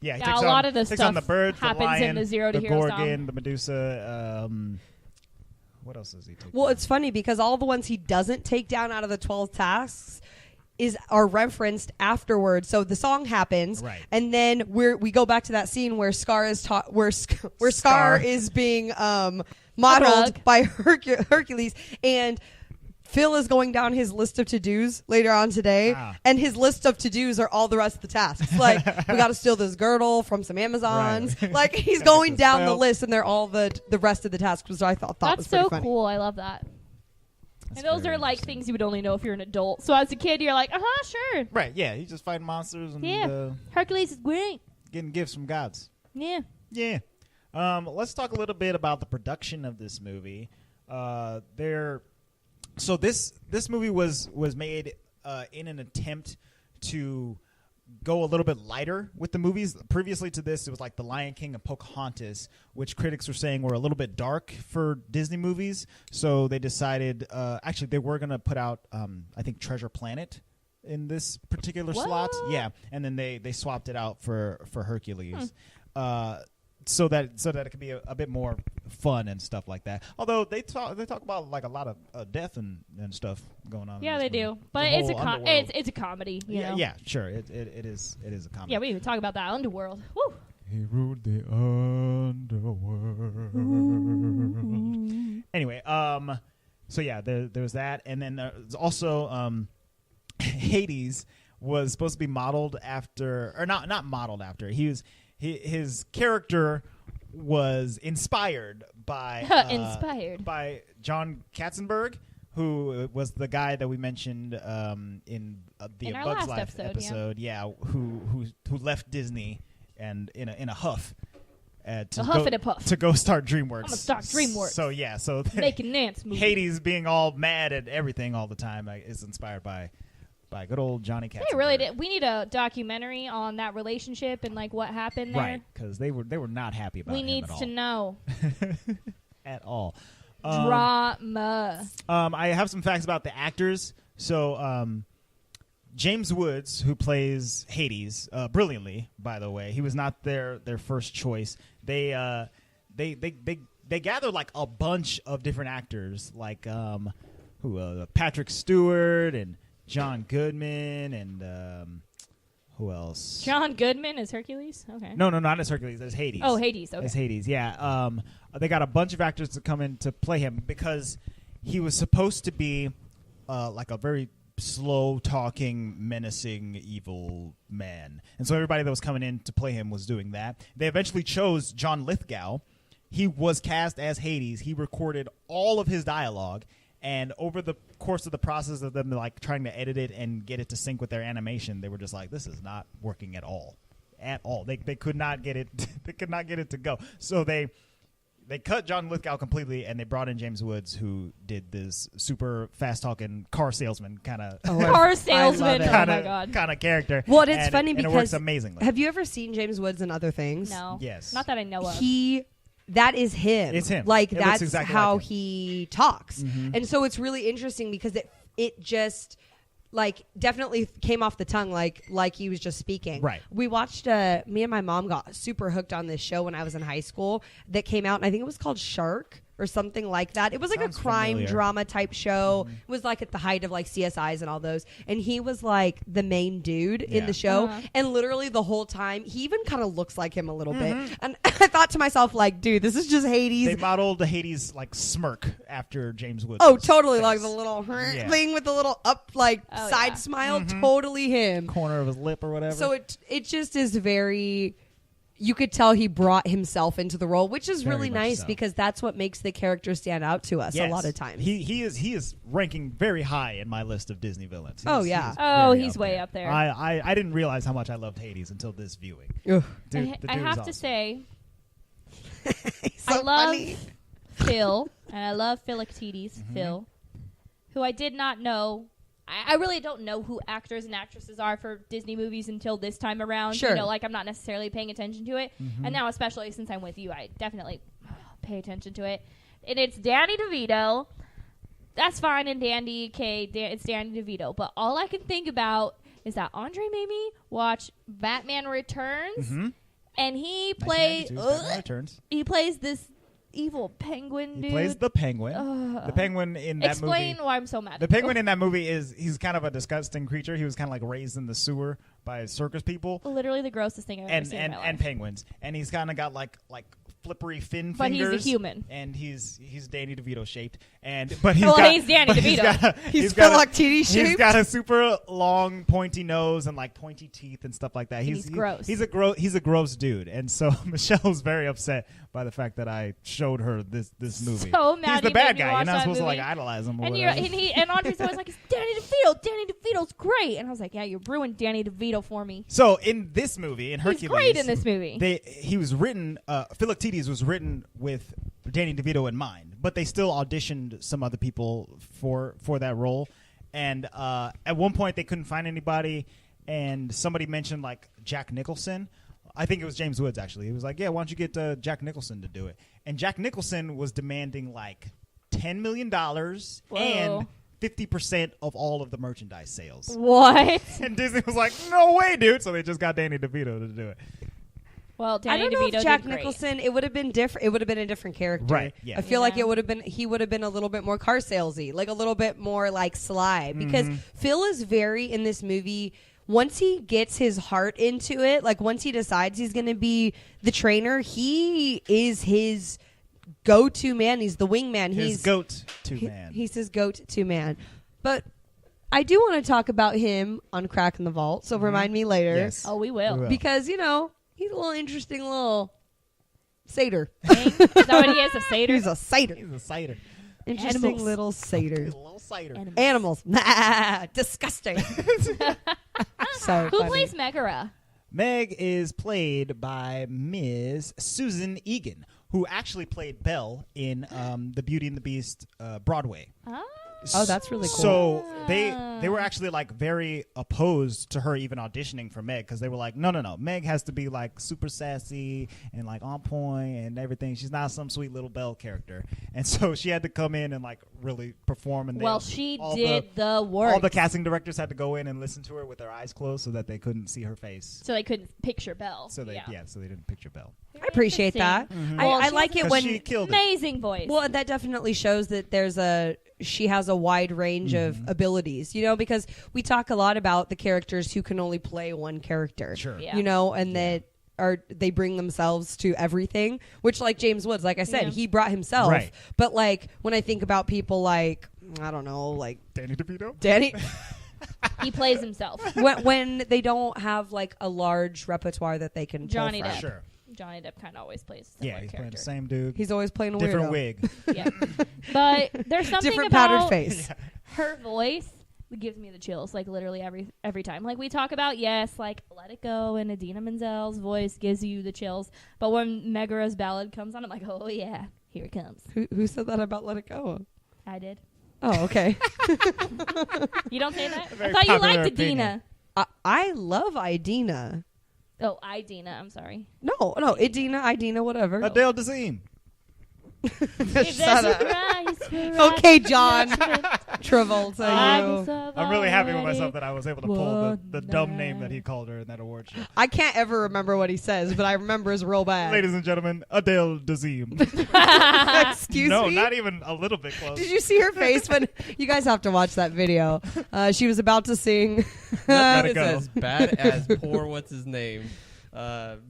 Yeah, he takes a lot of the takes stuff on the birds, happens the lion, in the Zero to the Hero Gorgon, song. the Medusa. What else does he take? Well, down? it's funny because all the ones he doesn't take down out of the 12 tasks are referenced afterwards. So the song happens, right, and then we go back to that scene where Scar is where Scar is being modeled by Hercules, and Phil is going down his list of to-dos later on today, and his list of to-dos are all the rest of the tasks. Like, we got to steal this girdle from some Amazons. Right. Like, he's going down the list, and they're all the rest of the tasks, which I thought That's was pretty so funny. cool. I love that. That's and those are like things you would only know if you're an adult. So as a kid, you're like, sure. Right, yeah. He's just fighting monsters and Hercules is great. Getting gifts from gods. Yeah. Yeah. Let's talk a little bit about the production of this movie. So this movie was made in an attempt to go a little bit lighter with the movies. Previously to this, it was like The Lion King and Pocahontas, which critics were saying were a little bit dark for Disney movies. So they decided, actually, they were going to put out, I think, Treasure Planet in this particular slot. Yeah, and then they swapped it out for Hercules. So that it could be a bit more fun and stuff like that. Although they talk about like a lot of death and stuff going on. Yeah, they do. But it's a comedy. You know? Yeah, sure. It is a comedy. Yeah, we even talk about that underworld. Woo. He ruled the underworld. Anyway, so yeah, there's that, and then there's also Hades was supposed to be modeled after, or not modeled after. His character was inspired by by John Katzenberg, who was the guy that we mentioned in the our Bugs last Life episode. Who left Disney and in a huff. And a puff. To go start DreamWorks. I'm gonna start DreamWorks. So making Nance movies. Hades being all mad at everything all the time is inspired by good old Johnny Katzenberg. They really did. We need a documentary on that relationship and like what happened there. Right, because they were not happy about we him needs at all. to know. At all. Drama. I have some facts about the actors. So James Woods, who plays Hades, brilliantly, by the way, he was not their first choice. They gathered like a bunch of different actors, like Patrick Stewart and John Goodman and Who else? John Goodman as Hercules. Okay. No, not as Hercules. As Hades. Oh, Hades. Okay. As Hades, yeah. They got a bunch of actors to come in to play him because he was supposed to be like a very slow-talking, menacing, evil man. And so everybody that was coming in to play him was doing that. They eventually chose John Lithgow. He was cast as Hades. He recorded all of his dialogue. And over the course of the process of them like trying to edit it and get it to sync with their animation, they were just like, this is not working at all. At all. They could not get it they could not get it to go. So they cut John Lithgow completely and they brought in James Woods, who did this super fast talking car salesman kind of Car salesman. Oh my god. kind of character. Well, it's funny and because it works amazingly. Have you ever seen James Woods in other things? No. Yes. Not that I know of. That is him. It's him. Like, It looks that's exactly how like him. he talks. Mhm. And so it's really interesting because it just, like, definitely came off the tongue like he was just speaking. Right. We watched, me and my mom got super hooked on this show when I was in high school that came out, and I think it was called Shark or something like that. It was like Sounds a crime familiar. drama type show. It was like at the height of like CSIs and all those. And he was like the main dude in Yeah. the show. Uh-huh. And literally the whole time, he even kind of looks like him a little bit. And I thought to myself, like, dude, this is just Hades. They modeled the Hades like smirk after James Woods. Oh, totally. face. Like the little Yeah. thing with the little up, like Oh, side yeah. smile. Totally him. corner of his lip or whatever. So it just is very. You could tell he brought himself into the role, which is Very really much nice so. because that's what makes the character stand out to us Yes. a lot of times. He is ranking very high in my list of Disney villains. Oh, yeah. Oh, very he's way up there. I didn't realize how much I loved Hades until this viewing. Ugh. Dude, the I dude have is to awesome. say, He's I so love funny. Phil, and I love Philoctetes, Phil, who I did not know. I really don't know who actors and actresses are for Disney movies until this time around. Sure. You know, like I'm not necessarily paying attention to it. And now, especially since I'm with you, I definitely pay attention to it. And it's Danny DeVito. That's fine and dandy. Okay, it's Danny DeVito. But all I can think about is that Andre made me watch Batman Returns. And he plays 1992, Batman Returns. he plays this evil penguin He dude. plays the penguin. The penguin in that Explain movie. why I'm so mad. The penguin in that movie he's kind of a disgusting creature. He was kind of like raised in the sewer by circus people Literally the grossest thing I've ever and seen in my life. and penguins. And he's kind of got like flippery fin But he's a fingers. human. And he's Danny DeVito shaped. But he's Well, got, he's Danny but DeVito. He's got Philoctetes He's shaped. got a super long pointy nose and like pointy teeth and stuff like that. He's gross. He's a gross dude. And so Michelle was very upset by the fact that I showed her this movie. So mad he's the he bad made me guy. You're watch not that supposed to like movie. idolize him or And whatever. and Andre's always like, it's Danny DeVito. Danny DeVito's great. And I was like, yeah, you ruined Danny DeVito for me. So in this movie, in Hercules, He's great in this movie. he was written. Philoctetes was written with Danny DeVito in mind, but they still auditioned some other people for that role. And at one point, they couldn't find anybody, and somebody mentioned like Jack Nicholson. I think it was James Woods actually. He was like, "Yeah, why don't you get Jack Nicholson to do it?" And Jack Nicholson was demanding like $10 million and 50% of all of the merchandise sales. What? And Disney was like, "No way, dude!" So they just got Danny DeVito to do it. Well, Danny I don't know DeVito if Jack did great. Nicholson. It would have been different. It would have been a different character. Right, yeah. I feel like Yeah. it would have been. He would have been a little bit more car salesy, like a little bit more like sly. Because Phil is very in this movie. Once he gets his heart into it, like once he decides he's going to be the trainer, he is his go-to man. He's the wingman. His man. He's his go-to man. But I do want to talk about him on Crack in the Vault. So remind me later. Yes. Oh, we will. We will. Because, you know, he's a little interesting little satyr. Is that what he is? A satyr? He's a satyr. He's a cider. Interesting Animals. little satyr. He's a little cider. Animals. Nah, disgusting. So Who funny. plays Megara? Meg is played by Ms. Susan Egan, who actually played Belle in the Beauty and the Beast Broadway. Oh, that's really cool. So they were actually like very opposed to her even auditioning for Meg because they were like, no, Meg has to be like super sassy and like on point and everything. She's not some sweet little Belle character, and so she had to come in and like really perform. And Well, she did the work. All the casting directors had to go in and listen to her with their eyes closed so that they couldn't see her face. So they couldn't picture Belle. So they yeah. so they didn't picture Belle. I appreciate that. Well, I like it 'Cause when she killed it. Amazing voice. well, that definitely shows that she has a wide range of abilities, because we talk a lot about the characters who can only play one character. Sure. Yeah. And that they bring themselves to everything, which like James Woods, like I said, Yeah. he brought himself. Right. But like when I think about people like, I don't know, like Danny DeVito. Danny, he plays himself. when they don't have like a large repertoire that they can pull Johnny from. Depp. Sure. Johnny Depp kind of always plays. Yeah, he's playing the same dude. He's always playing a different weirdo. wig. Yeah. But there's something Different about powdered face. her voice that gives me the chills, like literally every time. Like we talk about, yes, like Let It Go and Idina Menzel's voice gives you the chills. But when Megara's ballad comes on, I'm like, oh yeah, here it comes. Who said that about Let It Go? I did. Oh, okay. You don't say that? I very thought you popular liked opinion. Idina. I love Idina. Oh, Idina. I'm sorry. No, Idina, whatever. Adele Dazeem. If Shut there's up. a price for Okay, us, John. that's Travolta, I you. was of I'm really happy with already myself that I was able to pull the one dumb name that night. he called her in that award show. I can't ever remember what he says, but I remember it's real bad. Ladies and gentlemen, Adele Dazeem. Excuse no, me? not even a little bit close. Did you see her face when you guys have to watch that video? She was about to sing. Let it It's go. as bad as poor what's his name,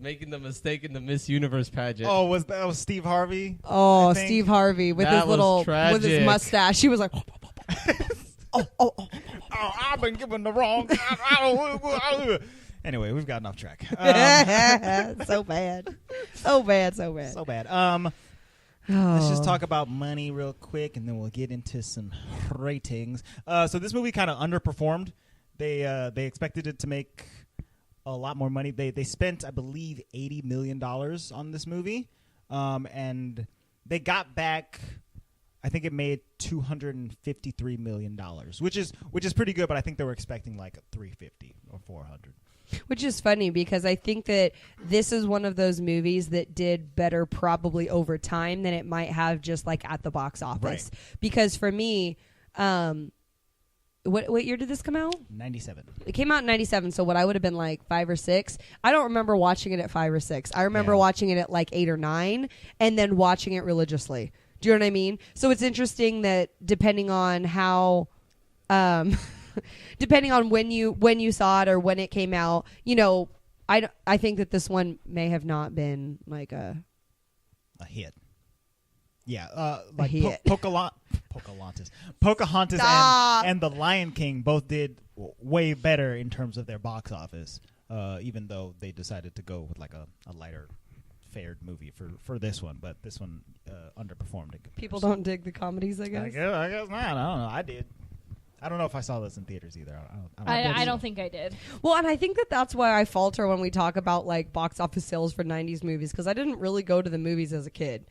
making the mistake in the Miss Universe pageant. Oh, that was Steve Harvey? Oh, I think. Steve Harvey with That his was little with his tragic. mustache. She was like, oh. Oh, I've been given the wrong. Anyway, we've gotten off track. So bad. So bad. So bad. Let's just talk about money real quick, and then we'll get into some ratings. So this movie kind of underperformed. They expected it to make a lot more money. They spent, I believe, $80 million on this movie, and they got back. I think it made $253 million, which is pretty good. But I think they were expecting like 350 or 400. Which is funny because I think that this is one of those movies that did better probably over time than it might have just like at the box office. Right. Because for me, what year did this come out? 97. It came out in 97, so what I would have been like 5 or 6. I don't remember watching it at 5 or 6. I remember watching it at like 8 or 9 and then watching it religiously. Do you know what I mean? So it's interesting that depending on how depending on when you saw it or when it came out, I think that this one may have not been like a hit. Yeah, like hit. Pocahontas Stop. and The Lion King both did way better in terms of their box office, even though they decided to go with like a lighter fared movie for this one. But this one underperformed in comparison. people don't dig the comedies, I guess. I guess not. I don't know. I did. I don't know if I saw this in theaters either. I don't think I did. Well, and I think that that's why I falter when we talk about like box office sales for 90s movies because I didn't really go to the movies as a kid.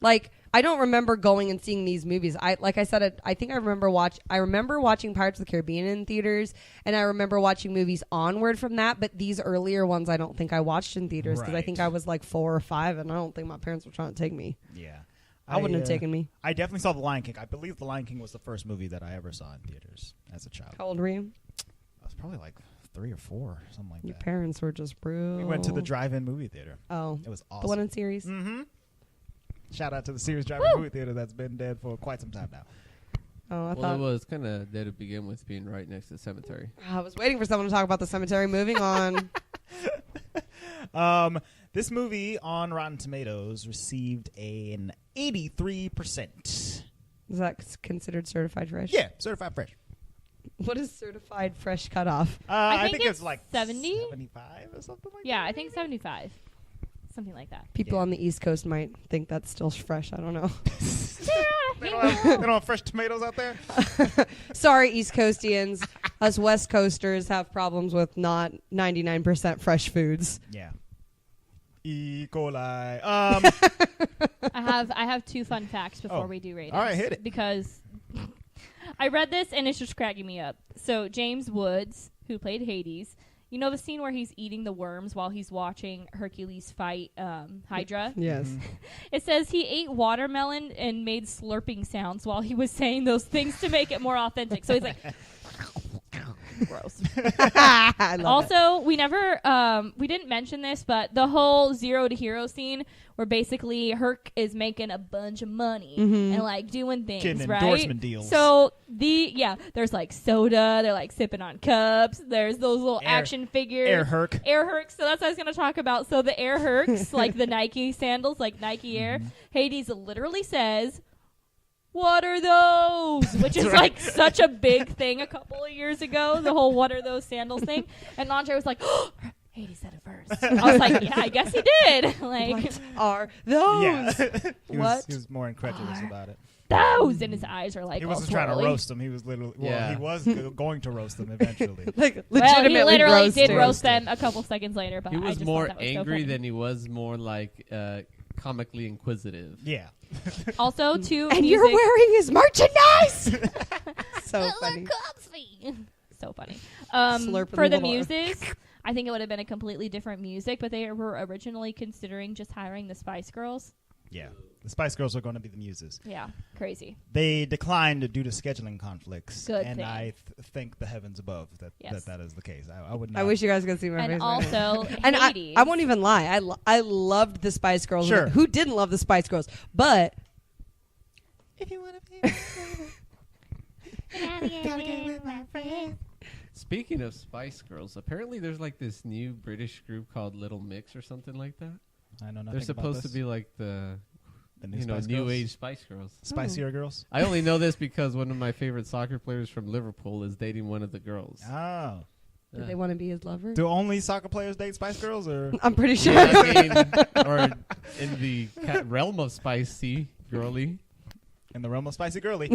Like, I don't remember going and seeing these movies. I remember watching Pirates of the Caribbean in theaters, and I remember watching movies onward from that. But these earlier ones, I don't think I watched in theaters because I Right. think I was like 4 or 5, and I don't think my parents were trying to take me. Yeah. I wouldn't have taken me. I definitely saw The Lion King. I believe The Lion King was the first movie that I ever saw in theaters as a child. How old were you? I was probably like 3 or 4, something like Your that. parents were just brutal. We went to the drive-in movie theater. Oh, It was awesome. the one in series. Mm-hmm. Shout out to the Sears Drive-In movie theater that's been dead for quite some time now. Oh, I Well, thought it was kind of dead to begin with, being right next to the cemetery. I was waiting for someone to talk about the cemetery. Moving on. This movie on Rotten Tomatoes received an 83%. Is that considered certified fresh? Yeah, certified fresh. What is certified fresh cutoff? I think think it's it's like 70? 75 or something like Yeah, that. I think 75. Something like that. People Yeah. on the East Coast might think that's still fresh. I don't know. They don't have fresh tomatoes out there? Sorry, East Coastians. Us West Coasters have problems with not 99% fresh foods. Yeah. E. coli. I have 2 fun facts before Oh. we do ratings. All right, hit it. Because I read this and it's just cracking me up. So James Woods, who played Hades, you know the scene where he's eating the worms while he's watching Hercules fight Hydra? Yes. Mm-hmm. It says he ate watermelon and made slurping sounds while he was saying those things to make it more authentic. So he's like, Gross. I love it. Also, we never, we didn't mention this, but the whole Zero to Hero scene where basically Herc is making a bunch of money and like doing things, Getting right? endorsement deals. So there's like soda, they're like sipping on cups. There's those little action figures. Air Herc. Air Hercs. So that's what I was going to talk about. So the Air Hercs, like the Nike sandals, like Nike Air, Hades literally says, "What are those?" Which is like such a big thing a couple of years ago, the whole "what are those sandals" thing. And Andre was like, "Oh, Hades said it first." I was like, yeah, I guess he did. Like, What are those? Yeah. What He was more incredulous about it. those, and his eyes are like, He all wasn't trying to swirly. roast them. He was literally, Yeah. he was going to roast them eventually. Like Well, legitimately he literally did roasted. roast them a couple seconds later, but He I was just more thought that was so angry funny. than he was more like comically inquisitive. Yeah. Also, to And music, you're wearing his merchandise. So funny. so funny. Slurping For the little- Muses, I think it would have been a completely different music, but they were originally considering just hiring the Spice Girls. Yeah. The Spice Girls are going to be the Muses. Yeah, crazy. They declined due to scheduling conflicts. Good and thing. I thank the heavens above that Yes. that is the case. I would not. I wish you guys could see my face. And right now. also, And Hades. I won't even lie. I loved the Spice Girls. Sure. Who didn't love the Spice Girls? But If you want to be Speaking of Spice Girls, apparently there's like this new British group called Little Mix or something like that. I know nothing They're supposed about to this. be like the new new Spice Girls? age Spice Girls. Spicier girls. I only know this because one of my favorite soccer players from Liverpool is dating one of the girls. Oh. did they want to be his lover? Do only soccer players date Spice Girls, or I'm pretty sure. Yeah, I mean, or in the realm of spicy girly. in the realm of spicy girly?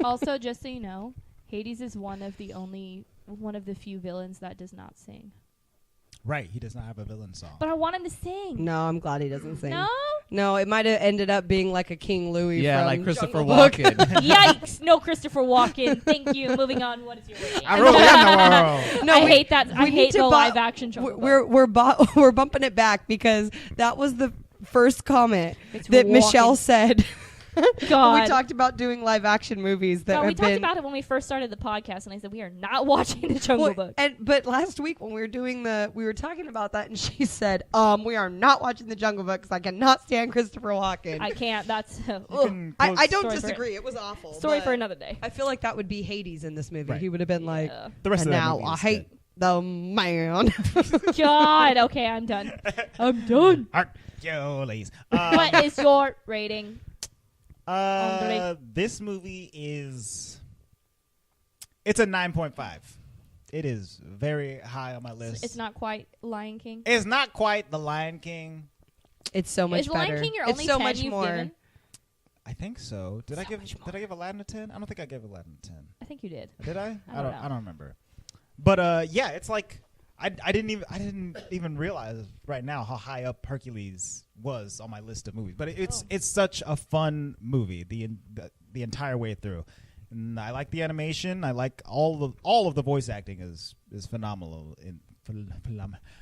Also, just so you know, Hades is one of the few villains that does not sing. Right. He does not have a villain song. But I want him to sing. No, I'm glad he doesn't sing. No? No, it might have ended up being like a King Louis. Yeah, from like Christopher Jungle Book. Walken. Yikes! No Christopher Walken. Thank you. Moving on. What is your rating? I rule in the world. No, I we- hate that. I we need hate to the bu- live action Jungle Book. We're bumping it back because that was the first comment It's that walking. Michelle said. God. We talked about doing live action movies that No, we have talked been. about it when we first started the podcast, and I said we are not watching the Jungle Well, Book. but last week when we were doing we were talking about that, and she said, "We are not watching the Jungle Book because I cannot stand Christopher Walken." I can't. That's I don't Story for- disagree. It was awful. story but for another day. I feel like that would be Hades in this movie. Right. He would have been like, Yeah. The rest and of that now movie I is hate the man. God. Okay, I'm done. I'm done. Hercules. What is your rating? Andre? This movie it's a 9.5. It is very high on my list. It's not quite Lion King. It's not quite The Lion King. It's so much Is better. Lion King your it's only so 10 much you've more. given? I think so. Did So I give much more. Did I give Aladdin a 10? I don't think I gave Aladdin a 10. I think you did. Did I? I don't know. I don't remember. But yeah, it's like I didn't even realize right now how high up Hercules was on my list of movies. But it's such a fun movie the entire way through. And I like the animation. I like all of the voice acting is phenomenal.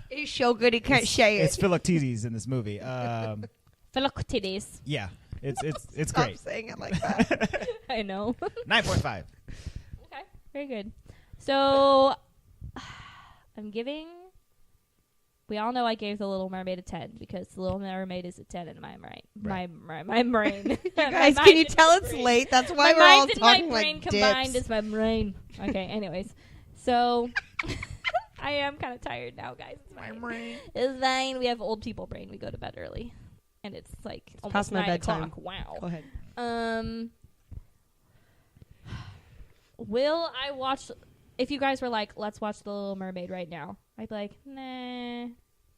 He's so good he can't say It's it. Philoctetes in this movie. Philoctetes. Yeah, it's Stop great. saying it like that. I know. 9.5. Okay, very good. So, I'm giving. We all know I gave The Little Mermaid a 10 because The Little Mermaid is a 10 in my brain. Right. My brain. Guys, can you tell it's late? That's why My we're all mind and my talking brain like combined dips. is my brain. Okay, anyways. So, I am kind of tired now, guys. It's fine. brain. It's fine. We have old people brain. We go to bed early. And it's like almost past my 9 bedtime. o'clock. Wow. Go ahead. Will I watch? If you guys were like, let's watch The Little Mermaid right now, I'd be like, nah,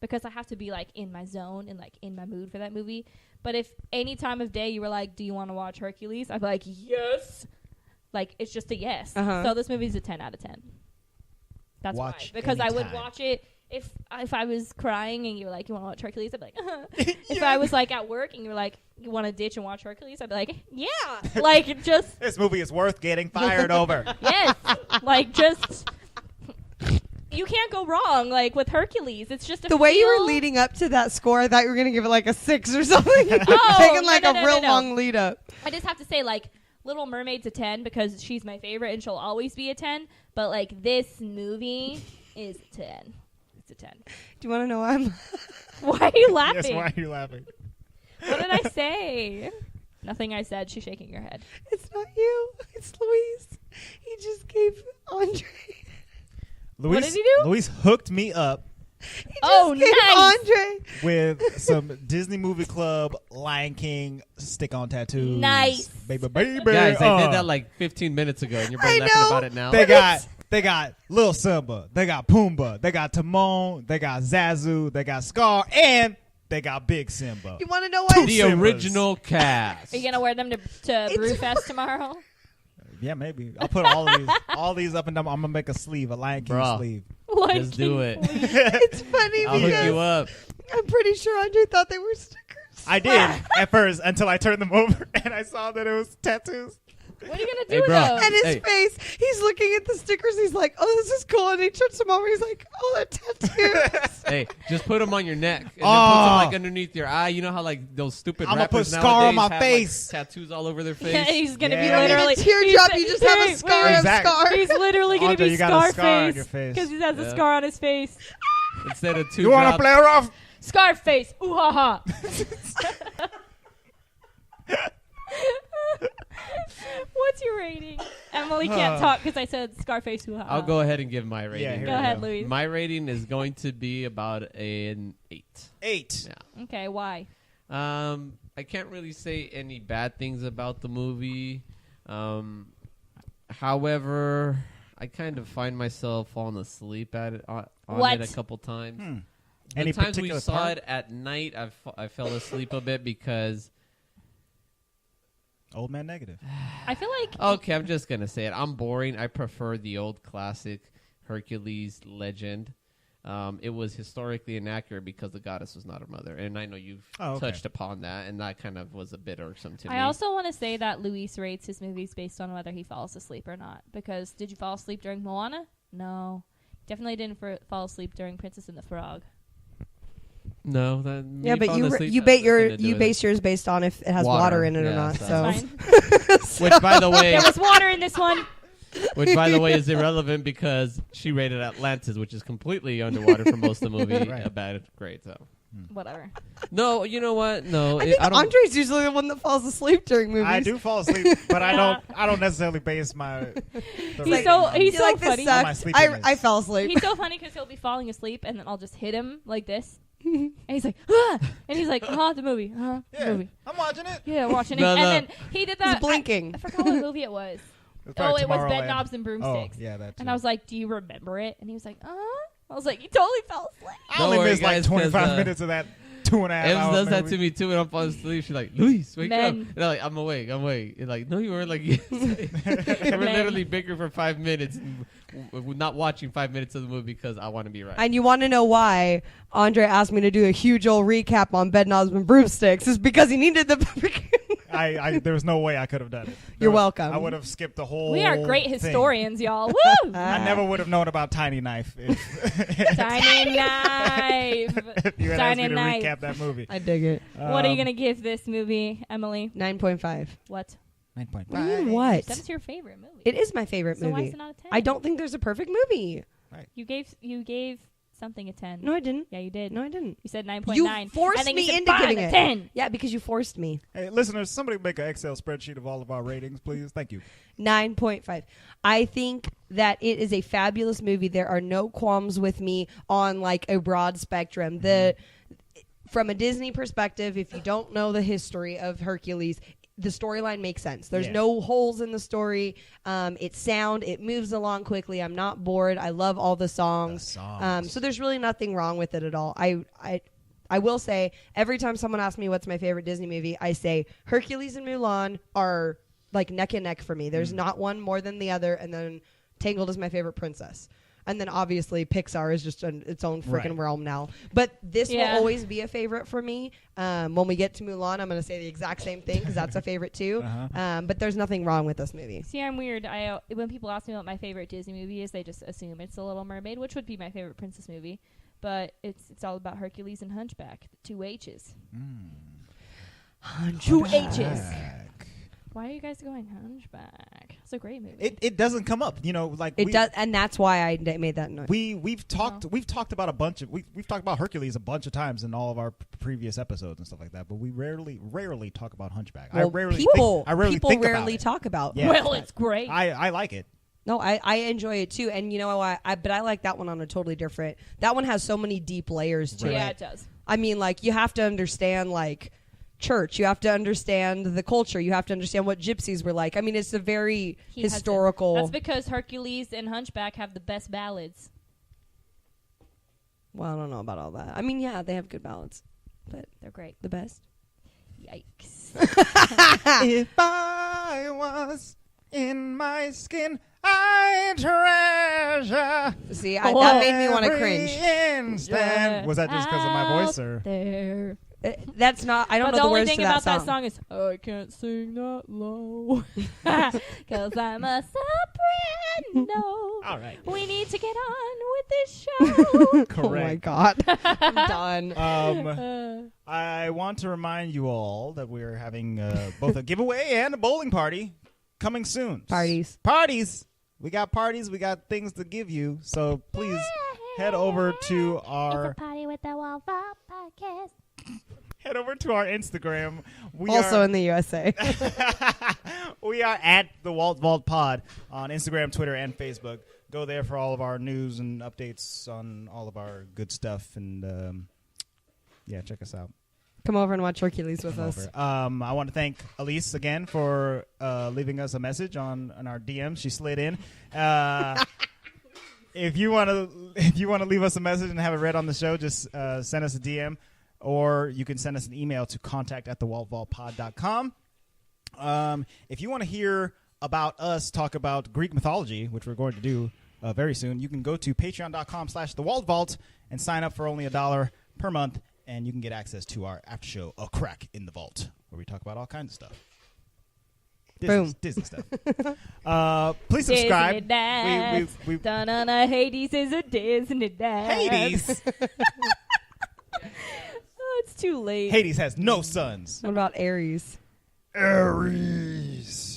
because I have to be like in my zone and like in my mood for that movie. But if any time of day you were like, do you want to watch Hercules? I'd be like, yes. Like it's just a yes. Uh-huh. So this movie's a 10 out of 10. That's Watch why. Because I would anytime. watch it if I was crying and you were like, you want to watch Hercules? I'd be like, If I was like at work and you were like, you want to ditch and watch Hercules? I'd be like, yeah. Like it just This movie is worth getting fired over. yes. Like just you can't go wrong. Like with Hercules, it's just a The way you were feel- leading up to that score, I thought you were going to give it like a 6 or something. Oh, Taking like no, a real no. long lead up. I just have to say, like Little Mermaid's a 10 because she's my favorite and she'll always be a 10. But like this movie is a 10. It's a 10. Do you want to know why I'm? Why are you laughing? Yes, why are you laughing? What did I say? Nothing I said. She's shaking her head. It's not you. It's Luis. He just gave Andre. Luis, What did he do? Luis hooked me up He just Oh, gave nice. Andre. with some Disney Movie Club Lion King stick-on tattoos. Nice. Baby, baby. Guys, I did that like 15 minutes ago, and you're both I laughing know. about it now. They got Lil Simba. They got Pumbaa. They got Timon. They got Zazu. They got Scar. And they got Big Simba. You want to know why? The Simbas. original cast. Are you gonna wear them to Brewfest tomorrow? Yeah, maybe. I'll put all these up and down. I'm going to make a sleeve, a Lion King Bruh. sleeve. Lion Just King do it. sleeve. It's funny I'll hook because you up. I'm pretty sure Andre thought they were stickers. I did at first until I turned them over and I saw that it was tattoos. What are you gonna do Hey, with bro. those? And his Hey. face, he's looking at the stickers. He's like, "Oh, this is cool." And he turns them over. He's like, "Oh, they're tattoos." Hey, just put them on your neck and then put Oh. them like underneath your eye. You know how like those stupid I'ma rappers put scar on nowadays my have, face. like, tattoos all over their face. Yeah, he's gonna Yeah. be You don't need a literally teardrop, he's- you just have a Hey, scar wait, of Exactly. scar. He's literally gonna Andre, be you got a scar on your Scarface face. because he has a Yeah. scar on his face. Instead of two You want to drops. play rough? Scarface, ooh ha ha. What's your rating? Emily can't talk because I said Scarface, ooh ha ha. I'll go ahead and give my rating. Yeah, here Go we ahead, go. Louise. My rating is going to be about an 8. 8. Yeah. Okay, why? I can't really say any bad things about the movie. However, I kind of find myself falling asleep at it on What? it a couple times. The Any times we particular saw part? it at night, I fell asleep a bit because. Old man negative. I feel like Okay, I'm just gonna say it. I'm boring. I prefer the old classic Hercules legend. It was historically inaccurate because the goddess was not her mother, and I know you've touched upon that, and that kind of was a bit irksome to me. I also want to say that Luis rates his movies based on whether he falls asleep or not. Because did you fall asleep during Moana? No, definitely didn't fall asleep during Princess and the Frog. No, that Yeah, but you base base yours based on if it has water in it or Yeah, not. so- So Fine. Which, by the way, There was water in this one. is irrelevant because she rated Atlantis, which is completely underwater for most of the movie. Right. A bad grade, so. Whatever. No, you know what? No, I think don't. Andre's usually the one that falls asleep during movies. I do fall asleep, but I don't necessarily base my. He's so He's like, this funny. My sucks. sleepiness. I fell asleep. He's so funny because he'll be falling asleep and then I'll just hit him like this. And he's like, ah! And he's like, the movie. The Yeah, movie. I'm watching it. Yeah, watching it. No, And no. then he did that. He's blinking. I forgot what movie it was. It's Oh, probably it was Tomorrowland. Bed Knobs and Oh, Broomsticks. yeah, that too. And I was like, do you remember it? And he was like, I was like, you totally fell asleep. I Don't only worry, missed like guys, 'cause, 25 minutes of that 2.5 Evans hour does that movie. to me too, and I'm falling asleep. She's like, "Luis, wake up!" Men. And I'm like, "I'm awake. You're like, "No, you weren't." Like, yes. We're Men. literally bickering for 5 minutes, and we're not watching 5 minutes of the movie because I want to be right. And you want to know why Andre asked me to do a huge old recap on Bed Knobs and Broomsticks is because he needed the. I there was no way I could have done it. You're welcome. I would have skipped the whole. We are great thing. historians, y'all. Woo! I never would have known about Tiny Knife if, Tiny knife. if you had asked me Tiny to knife. recap that movie. I dig it. What are you gonna give this movie, Emily? 9.5. What? 9.5. What do you mean what? That's your favorite movie. It is my favorite so why movie. is it not a 10? I don't think there's a perfect movie. You gave something a 10. No, I didn't. Yeah, you did. No, I didn't. You said 9.9. You forced and then me you said into giving a it. 10. Yeah, because you forced me. Hey, listeners, somebody make an Excel spreadsheet of all of our ratings, please. Thank you. 9.5. I think that it is a fabulous movie. There are no qualms with me on like a broad spectrum. From a Disney perspective, if you don't know the history of Hercules, the storyline makes sense. There's no holes in the story. It's sound. It moves along quickly. I'm not bored. I love all the songs. So there's really nothing wrong with it at all. I will say every time someone asks me what's my favorite Disney movie, I say Hercules and Mulan are like neck and neck for me. There's not one more than the other, and then Tangled is my favorite princess. And then obviously Pixar is just its own freaking realm now. But this will always be a favorite for me. When we get to Mulan, I'm going to say the exact same thing because that's a favorite too. But there's nothing wrong with this movie. See, I'm weird. When people ask me what my favorite Disney movie is, they just assume it's The Little Mermaid, which would be my favorite princess movie. But it's all about Hercules and Hunchback, 2 H's. 2 H's. Why are you guys going Hunchback? It's a great movie. It doesn't come up, like It does, and that's why I made that noise. We've talked about we've talked about Hercules a bunch of times in all of our previous episodes and stuff like that, but we rarely talk about Hunchback. Well, people rarely talk about. Yeah. Well, it's great. I like it. No, I enjoy it too, and you know what? But I like that one on a totally different. That one has so many deep layers to it. Yeah, it does. I mean, like you have to understand like church. You have to understand the culture. You have to understand what gypsies were like. I mean, it's a very historical. That's because Hercules and Hunchback have the best ballads. Well, I don't know about all that. I mean, yeah, they have good ballads, but They're great. the best. Yikes. If I was in my skin, I treasure. See, that made me want to cringe. Instant. Was that just because of my voice, or? There. That's not. I don't But know the words only thing to that about song. that song is I can't sing that low because I'm a soprano. All right. We need to get on with this show. Oh my god, I'm done. I want to remind you all that we're having both a giveaway and a bowling party coming soon. Parties. We got parties. We got things to give you. So please head over to our It's a party with the Walt podcast. Head over to our Instagram. We Also are, in the USA. we are at the Walt Vault Pod on Instagram, Twitter, and Facebook. Go there for all of our news and updates on all of our good stuff. And check us out. Come over and watch Hercules with us. I want to thank Elise again for leaving us a message on our DM. She slid in. If you want to leave us a message and have it read on the show, just send us a DM, or you can send us an email to contact@thewaltvaultpod.com. If you want to hear about us talk about Greek mythology, which we're going to do very soon, you can go to patreon.com/thewaltvault and sign up for only $1 per month. And you can get access to our after show, A Crack in the Vault, where we talk about all kinds of stuff. Disney stuff. Please subscribe. Disney dance. Da-na-na, Hades is a Disney dance. Hades. Oh, it's too late. Hades has no sons. What about Ares? Ares.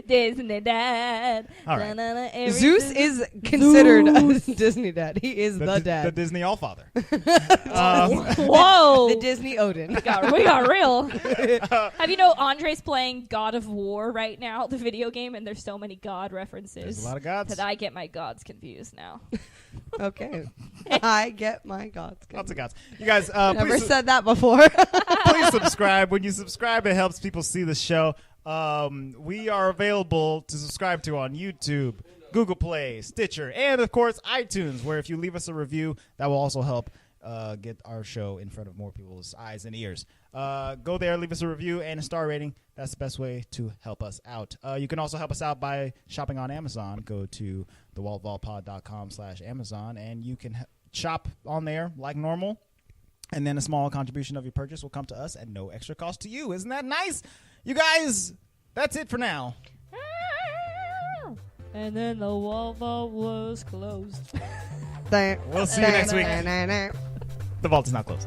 Disney dad. All right. Da-na-na, Ares Zeus is considered a Disney dad. He is the dad. The Disney Allfather. Whoa. The Disney Odin. We got real. Have you know Andre's playing God of War right now, the video game, and there's so many God references. There's a lot of gods. That I get my gods confused now. Okay. I get my gods. Lots of gods. You guys, Never please, said that before. please subscribe. When you subscribe, it helps people see the show. We are available to subscribe to on YouTube, Google Play, Stitcher, and of course iTunes, where if you leave us a review, that will also help get our show in front of more people's eyes and ears. Go there, leave us a review and a star rating. That's the best way to help us out. You can also help us out by shopping on Amazon. Go to thewaltvaultpod.com/Amazon, and you can shop on there like normal. And then a small contribution of your purchase will come to us at no extra cost to you. Isn't that nice? You guys, that's it for now. And then the Walt Vault was closed. We'll see you next week. The vault is not closed.